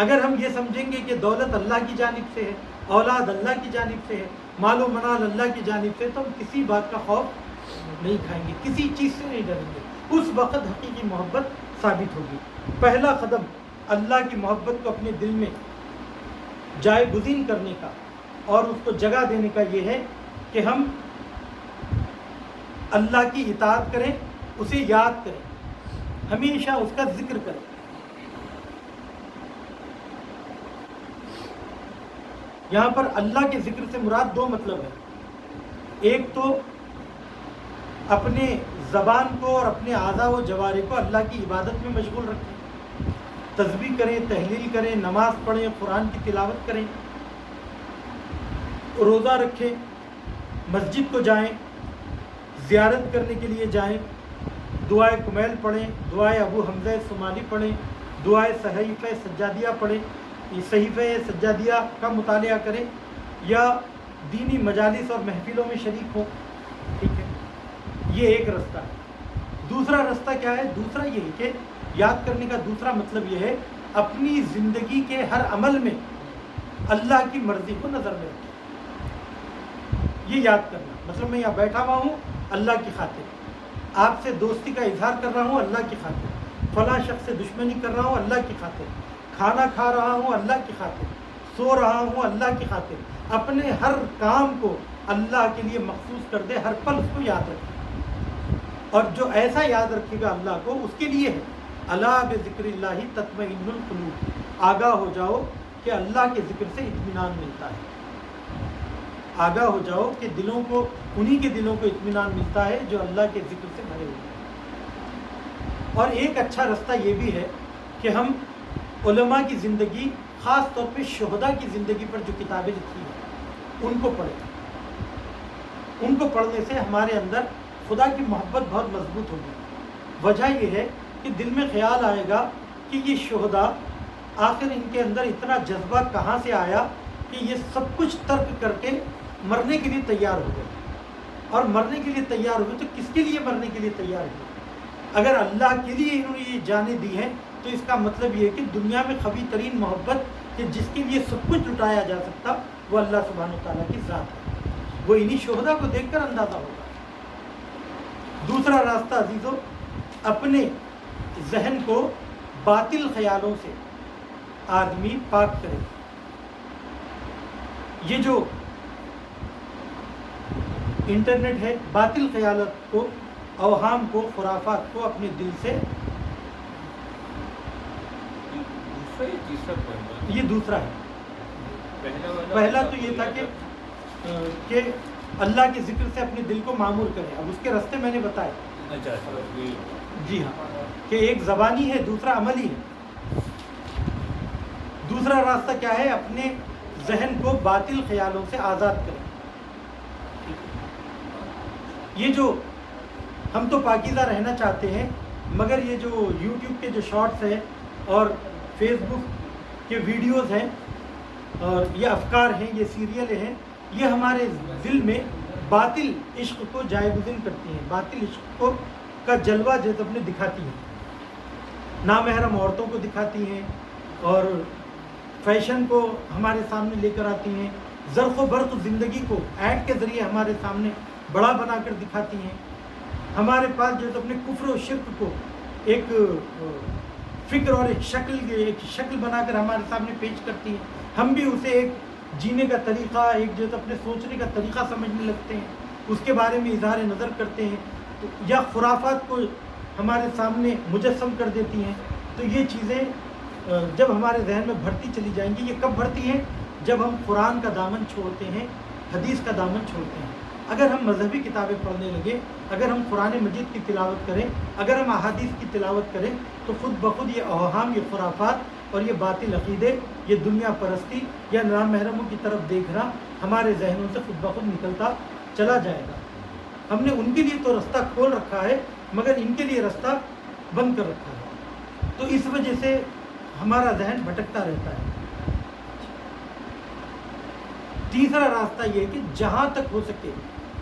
اگر ہم یہ سمجھیں گے کہ دولت اللہ کی جانب سے ہے، اولاد اللہ کی جانب سے ہے، مال و منال اللہ کی جانب سے، تو ہم کسی بات کا خوف نہیں کھائیں گے، کسی چیز سے نہیں ڈریں گے۔ اس وقت حقیقی محبت ثابت ہوگی۔ پہلا قدم اللہ کی محبت کو اپنے دل میں جائے گزین کرنے کا اور اس کو جگہ دینے کا یہ ہے کہ ہم اللہ کی اطاعت کریں، اسے یاد کریں، ہمیشہ اس کا ذکر کریں۔ یہاں پر اللہ کے ذکر سے مراد 2 مطلب ہے۔ ایک تو اپنے زبان کو اور اپنے اعضاء و جوارح کو اللہ کی عبادت میں مشغول رکھیں، تسبیح کریں، تحلیل کریں، نماز پڑھیں، قرآن کی تلاوت کریں، روزہ رکھیں، مسجد کو جائیں، زیارت کرنے کے لیے جائیں، دعائے کمیل پڑھیں، دعائے ابو حمزہ صومالی پڑھیں، دعائے صحیفہ سجادیہ پڑھیں، صحیفہ سجادیہ کا مطالعہ کریں، یا دینی مجالس اور محفلوں میں شریک ہوں، ٹھیک ہے؟ یہ ایک رستہ ہے۔ دوسرا رستہ کیا ہے؟ دوسرا یہ ہے کہ یاد کرنے کا دوسرا مطلب یہ ہے اپنی زندگی کے ہر عمل میں اللہ کی مرضی کو نظر میں رکھیں۔ یہ یاد کرنا مطلب میں یہاں بیٹھا ہوا ہوں اللہ کی خاطر، آپ سے دوستی کا اظہار کر رہا ہوں اللہ کی خاطر، فلاں شخص سے دشمنی کر رہا ہوں اللہ کی خاطر، کھانا کھا رہا ہوں اللہ کی خاطر، سو رہا ہوں اللہ کی خاطر۔ اپنے ہر کام کو اللہ کے لیے مخصوص کر دے، ہر پل اس کو یاد رکھے، اور جو ایسا یاد رکھے گا اللہ کو، اس کے لیے ہے الا بذکر اللہ تطمئن القلوب، آگاہ ہو جاؤ کہ اللہ کے ذکر سے اطمینان ملتا ہے، آگاہ ہو جاؤ کہ دلوں کو، انہی کے دلوں کو اطمینان ملتا ہے جو اللہ کے ذکر سے بھرے ہوئے ہیں۔ اور ایک اچھا رستہ یہ بھی ہے کہ ہم علماء کی زندگی، خاص طور پہ شہداء کی زندگی پر جو کتابیں لکھی ہیں ان کو پڑھیں، ان کو پڑھنے سے ہمارے اندر خدا کی محبت بہت مضبوط ہوگی۔ وجہ یہ ہے کہ دل میں خیال آئے گا کہ یہ شہداء آخر ان کے اندر اتنا جذبہ کہاں سے آیا کہ یہ سب کچھ ترک کر کے مرنے کے لیے تیار ہو گئے، اور مرنے کے لیے تیار ہوئے تو کس کے لیے مرنے کے لیے تیار ہوئے؟ اگر اللہ کے لیے انہوں نے یہ جانیں دی ہیں تو اس کا مطلب یہ ہے کہ دنیا میں قوی ترین محبت کہ جس کے لیے سب کچھ لٹایا جا سکتا وہ اللہ سبحانہ و تعالیٰ کی ذات ہے، وہ انہی شہداء کو دیکھ کر اندازہ ہوگا۔ دوسرا راستہ عزیزو، اپنے ذہن کو باطل خیالوں سے آدمی پاک کرے۔ یہ جو انٹرنیٹ ہے، باطل خیالات کو، اوہام کو، خرافات کو اپنے دل سے، یہ دوسرا ہے۔ پہلا تو یہ تھا کہ اللہ کے ذکر سے اپنے دل کو معمور کرے۔ اب اس کے راستے میں نے بتائے، جی ہاں، کہ ایک زبانی ہے، دوسرا عملی ہے۔ دوسرا راستہ کیا ہے؟ اپنے ذہن کو باطل خیالوں سے آزاد کرے۔ یہ جو ہم تو پاکیزہ رہنا چاہتے ہیں، مگر یہ جو یوٹیوب کے جو شارٹس ہیں اور فیس بک کے ویڈیوز ہیں اور یہ افکار ہیں، یہ سیریلیں ہیں، یہ ہمارے دل میں باطل عشق کو جائے گزین کرتی ہیں، باطل عشق کو کا جلوہ جیسے اپنے دکھاتی ہیں، نامحرم عورتوں کو دکھاتی ہیں اور فیشن کو ہمارے سامنے لے کر آتی ہیں، زرق و برق زندگی کو ایڈ کے ذریعے ہمارے سامنے بڑا بنا کر دکھاتی ہیں، ہمارے پاس جو اپنے کفر و شرک کو ایک فکر اور ایک شکل بنا کر ہمارے سامنے پیش کرتی ہیں، ہم بھی اسے ایک جینے کا طریقہ، ایک جو اپنے سوچنے کا طریقہ سمجھنے لگتے ہیں، اس کے بارے میں اظہار نظر کرتے ہیں، یا خرافات کو ہمارے سامنے مجسم کر دیتی ہیں۔ تو یہ چیزیں جب ہمارے ذہن میں بھرتی چلی جائیں گی، یہ کب بھرتی ہیں؟ جب ہم قرآن کا دامن چھوڑتے ہیں، حدیث کا دامن چھوڑتے ہیں۔ اگر ہم مذہبی کتابیں پڑھنے لگے، اگر ہم قرآن مجید کی تلاوت کریں، اگر ہم احادیث کی تلاوت کریں، تو خود بخود یہ اوہام، یہ خرافات اور یہ باطل عقیدے، یہ دنیا پرستی یا نامحرموں کی طرف دیکھنا ہمارے ذہنوں سے خود بخود نکلتا چلا جائے گا۔ ہم نے ان کے لیے تو رستہ کھول رکھا ہے، مگر ان کے لیے رستہ بند کر رکھا ہے، تو اس وجہ سے ہمارا ذہن بھٹکتا رہتا ہے۔ تیسرا راستہ یہ ہے کہ جہاں تک ہو سکے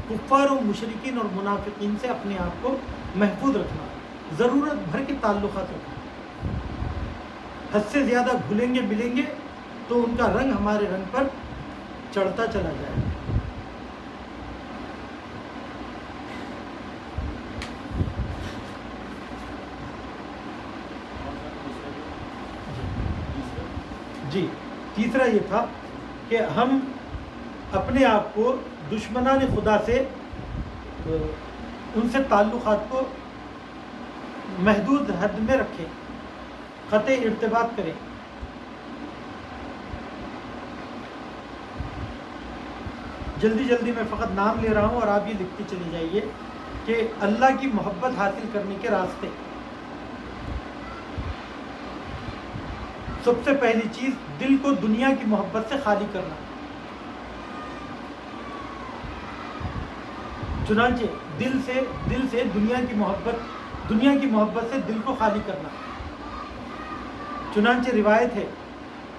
کفار و مشرکین اور منافقین سے اپنے آپ کو محفوظ رکھنا، ضرورت بھر کے تعلقات رکھنا۔ حد سے زیادہ گھلیں گے ملیں گے تو ان کا رنگ ہمارے رنگ پر چڑھتا چلا جائے گا۔ جی، تیسرا یہ تھا کہ ہم اپنے آپ کو دشمنان خدا سے، ان سے تعلقات کو محدود حد میں رکھیں، قطع ارتباط کریں۔ جلدی جلدی میں فقط نام لے رہا ہوں اور آپ یہ لکھتے چلی جائیے کہ اللہ کی محبت حاصل کرنے کے راستے۔ سب سے پہلی چیز، دل کو دنیا کی محبت سے خالی کرنا۔ چنانچہ دل سے دنیا کی محبت سے دل کو خالی کرنا۔ چنانچہ روایت ہے،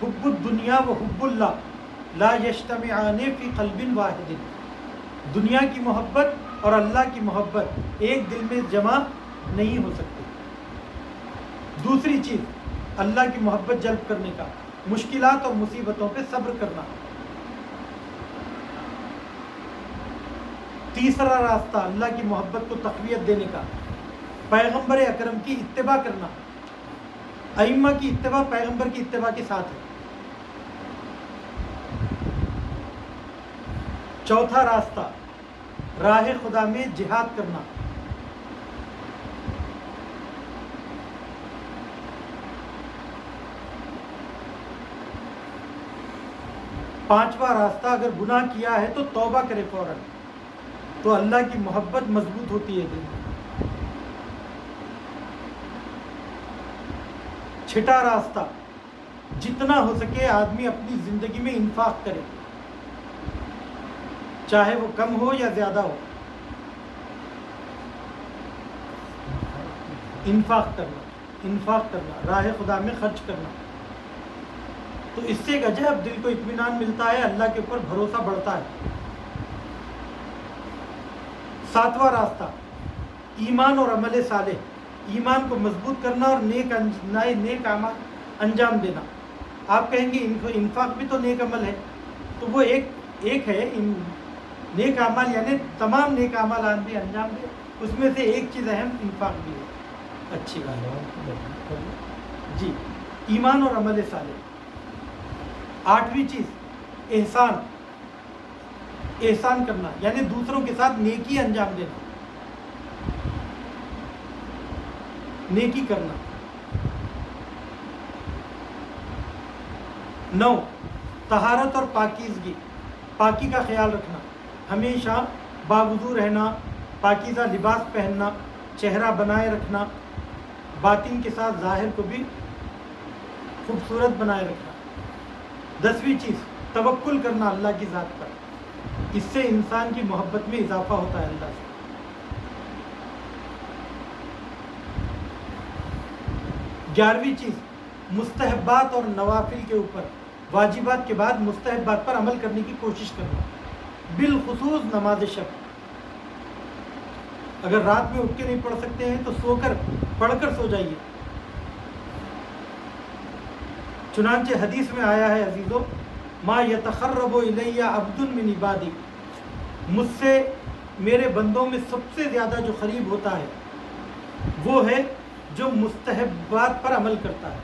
حب الدنیا و حب اللہ لا یجتمعان فی قلب واحد۔ دنیا کی محبت اور اللہ کی محبت ایک دل میں جمع نہیں ہو سکتی۔ دوسری چیز، اللہ کی محبت جلب کرنے کا، مشکلات اور مصیبتوں پہ صبر کرنا۔ تیسرا راستہ، اللہ کی محبت کو تقویت دینے کا، پیغمبر اکرم کی اتباع کرنا۔ ائمہ کی اتباع پیغمبر کی اتباع کے ساتھ ہے۔ چوتھا راستہ، راہ خدا میں جہاد کرنا۔ پانچواں راستہ، اگر گناہ کیا ہے تو توبہ کرے فوراً، تو اللہ کی محبت مضبوط ہوتی ہے دل میں۔ چھٹا راستہ، جتنا ہو سکے آدمی اپنی زندگی میں انفاق کرے۔ چاہے وہ کم ہو یا زیادہ ہو. انفاق کرنا راہ خدا میں خرچ کرنا. تو اس سے ایک عجب دل کو اطمینان ملتا ہے، اللہ کے اوپر بھروسہ بڑھتا ہے. 7واں راستہ ایمان اور عمل صالح. ایمان کو مضبوط کرنا اور نیک اعمال انجام دینا. آپ کہیں گے انفاق بھی تو نیک عمل ہے، تو وہ ایک ہے. نیک اعمال یعنی تمام نیک اعمال بھی انجام دے، اس میں سے ایک چیز اہم انفاق بھی ہے. اچھی بات ہے جی. ایمان اور عمل صالح. 8ویں چیز احسان کرنا یعنی دوسروں کے ساتھ نیکی انجام دینا، نیکی کرنا. 9 طہارت اور پاکی کا خیال رکھنا. ہمیشہ باوضو رہنا، پاکیزہ لباس پہننا، چہرہ بنائے رکھنا، باطن کے ساتھ ظاہر کو بھی خوبصورت بنائے رکھنا. 10ویں چیز توکل کرنا اللہ کی ذات پر. اس سے انسان کی محبت میں اضافہ ہوتا ہے اللہ سے. 11ویں چیز مستحبات اور نوافل کے اوپر، واجبات کے بعد مستحبات پر عمل کرنے کی کوشش کرنا، بالخصوص نماز شب. اگر رات میں اٹھ کے نہیں پڑھ سکتے ہیں تو پڑھ کر سو جائیے. چنانچہ حدیث میں آیا ہے عزیزو، ما یتقرب الی عبد من عبادی، مجھ سے میرے بندوں میں سب سے زیادہ جو قریب ہوتا ہے وہ ہے جو مستحبات پر عمل کرتا ہے.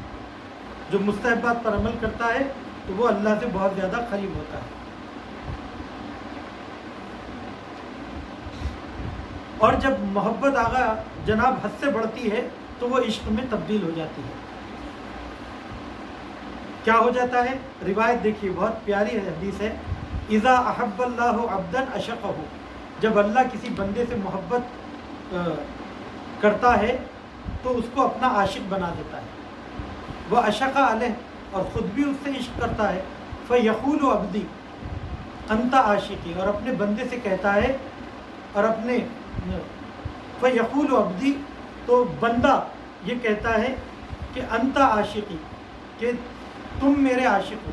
جو مستحبات پر عمل کرتا ہے تو وہ اللہ سے بہت زیادہ قریب ہوتا ہے. اور جب محبت آغا جناب حد سے بڑھتی ہے تو وہ عشق میں تبدیل ہو جاتی ہے. کیا ہو جاتا ہے؟ روایت دیکھیے، بہت پیاری حدیث ہے. اذا احب اللہ عبدا عشقہ، جب اللہ کسی بندے سے محبت کرتا ہے تو اس کو اپنا عاشق بنا دیتا ہے. وہ عشق علیہ، اور خود بھی اس سے عشق کرتا ہے. فیقول عبدی انت عاشقی، اور اپنے بندے سے کہتا ہے، اور اپنے فیقول عبدی، تو بندہ یہ کہتا ہے کہ انت عاشقی، کہ تم میرے عاشق ہو.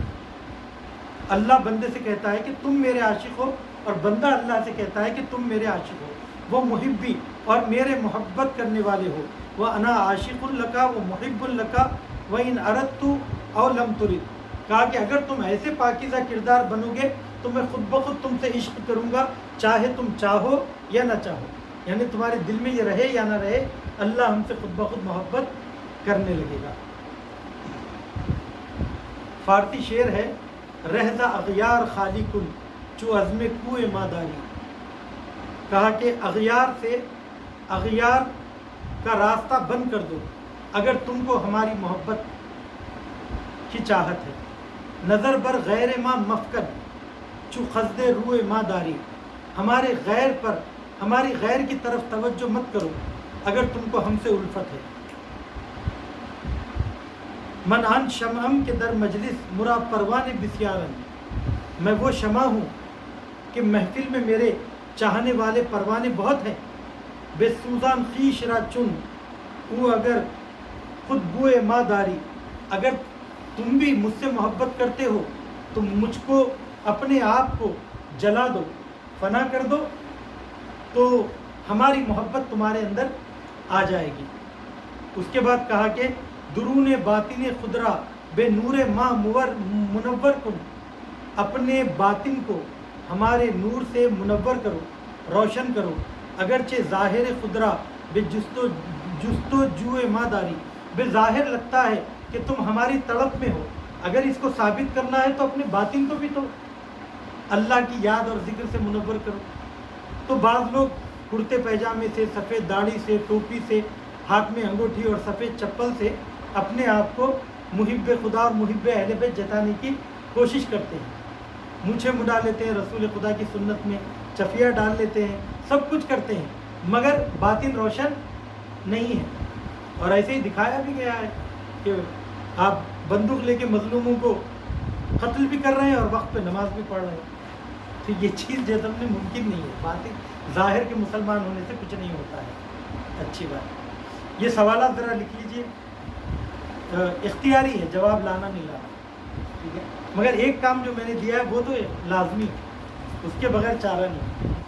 اللہ بندے سے کہتا ہے کہ تم میرے عاشق ہو، اور بندہ اللہ سے کہتا ہے کہ تم میرے عاشق ہو. وہ محبی، اور میرے محبت کرنے والے ہو. وَأَنَا عَاشِقٌ لَكَ وَمُحِبٌ لَكَ وَإِنْ أَرَدْتُ أَوْ لَمْ تُرِدْ. کہا کہ اگر تم ایسے پاکیزہ کردار بنو گے تو میں خود بخود تم سے عشق کروں گا، چاہے تم چاہو یا نہ چاہو. یعنی تمہارے دل میں یہ رہے یا نہ رہے، اللہ ہم سے خود بخود محبت کرنے لگے گا. فارسی شعر ہے، رہزہ اغیار خالی کن چو عزم کوئے ماداری. کہا کہ اغیار کا راستہ بند کر دو اگر تم کو ہماری محبت کی چاہت ہے. نظر بر غیر ما مفقد چو خزد روئے ما داری. ہمارے غیر پر، ہماری غیر کی طرف توجہ مت کرو اگر تم کو ہم سے الفت ہے. من آن شمعم کے در مجلس مرا پروان بسیارن. میں وہ شمع ہوں کہ محفل میں میرے چاہنے والے پروانے بہت ہیں. بے سوزان خیش را چن او اگر خود بوئے ما داری. اگر تم بھی مجھ سے محبت کرتے ہو تو مجھ کو اپنے آپ کو جلا دو، فنا کر دو، تو ہماری محبت تمہارے اندر آ جائے گی. اس کے بعد کہا کہ درون باطن خدرا بے نور ماں منور کن. اپنے باطن کو ہمارے نور سے منور کرو، روشن کرو. اگرچہ ظاہر خدرا بے جستو جوئے ماں داری. بے ظاہر لگتا ہے کہ تم ہماری تڑپ میں ہو، اگر اس کو ثابت کرنا ہے تو اپنے باطن کو بھی تو اللہ کی یاد اور ذکر سے منور کرو. تو بعض لوگ کرتے پیجامے سے، سفید داڑھی سے، ٹوپی سے، ہاتھ میں انگوٹھی اور سفید چپل سے اپنے آپ کو محب خدا اور محب اہل بیت جتانے کی کوشش کرتے ہیں. مونچھیں مڈا لیتے ہیں، رسول خدا کی سنت میں چفیہ ڈال لیتے ہیں، سب کچھ کرتے ہیں، مگر باطن روشن نہیں ہے. اور ایسے ہی دکھایا بھی گیا ہے کہ آپ بندوق لے کے مظلوموں کو قتل بھی کر رہے ہیں اور وقت پہ نماز بھی پڑھ رہے ہیں. تو یہ چیز جو تم نے ممکن نہیں ہے، بات ظاہر کے مسلمان ہونے سے کچھ نہیں ہوتا ہے. اچھی بات. یہ سوالات ذرا لکھ لیجیے. اختیاری ہے، جواب لانا نہیں لانا، ٹھیک ہے. مگر ایک کام جو میں نے دیا ہے وہ تو لازمی ہے، اس کے بغیر چارہ نہیں.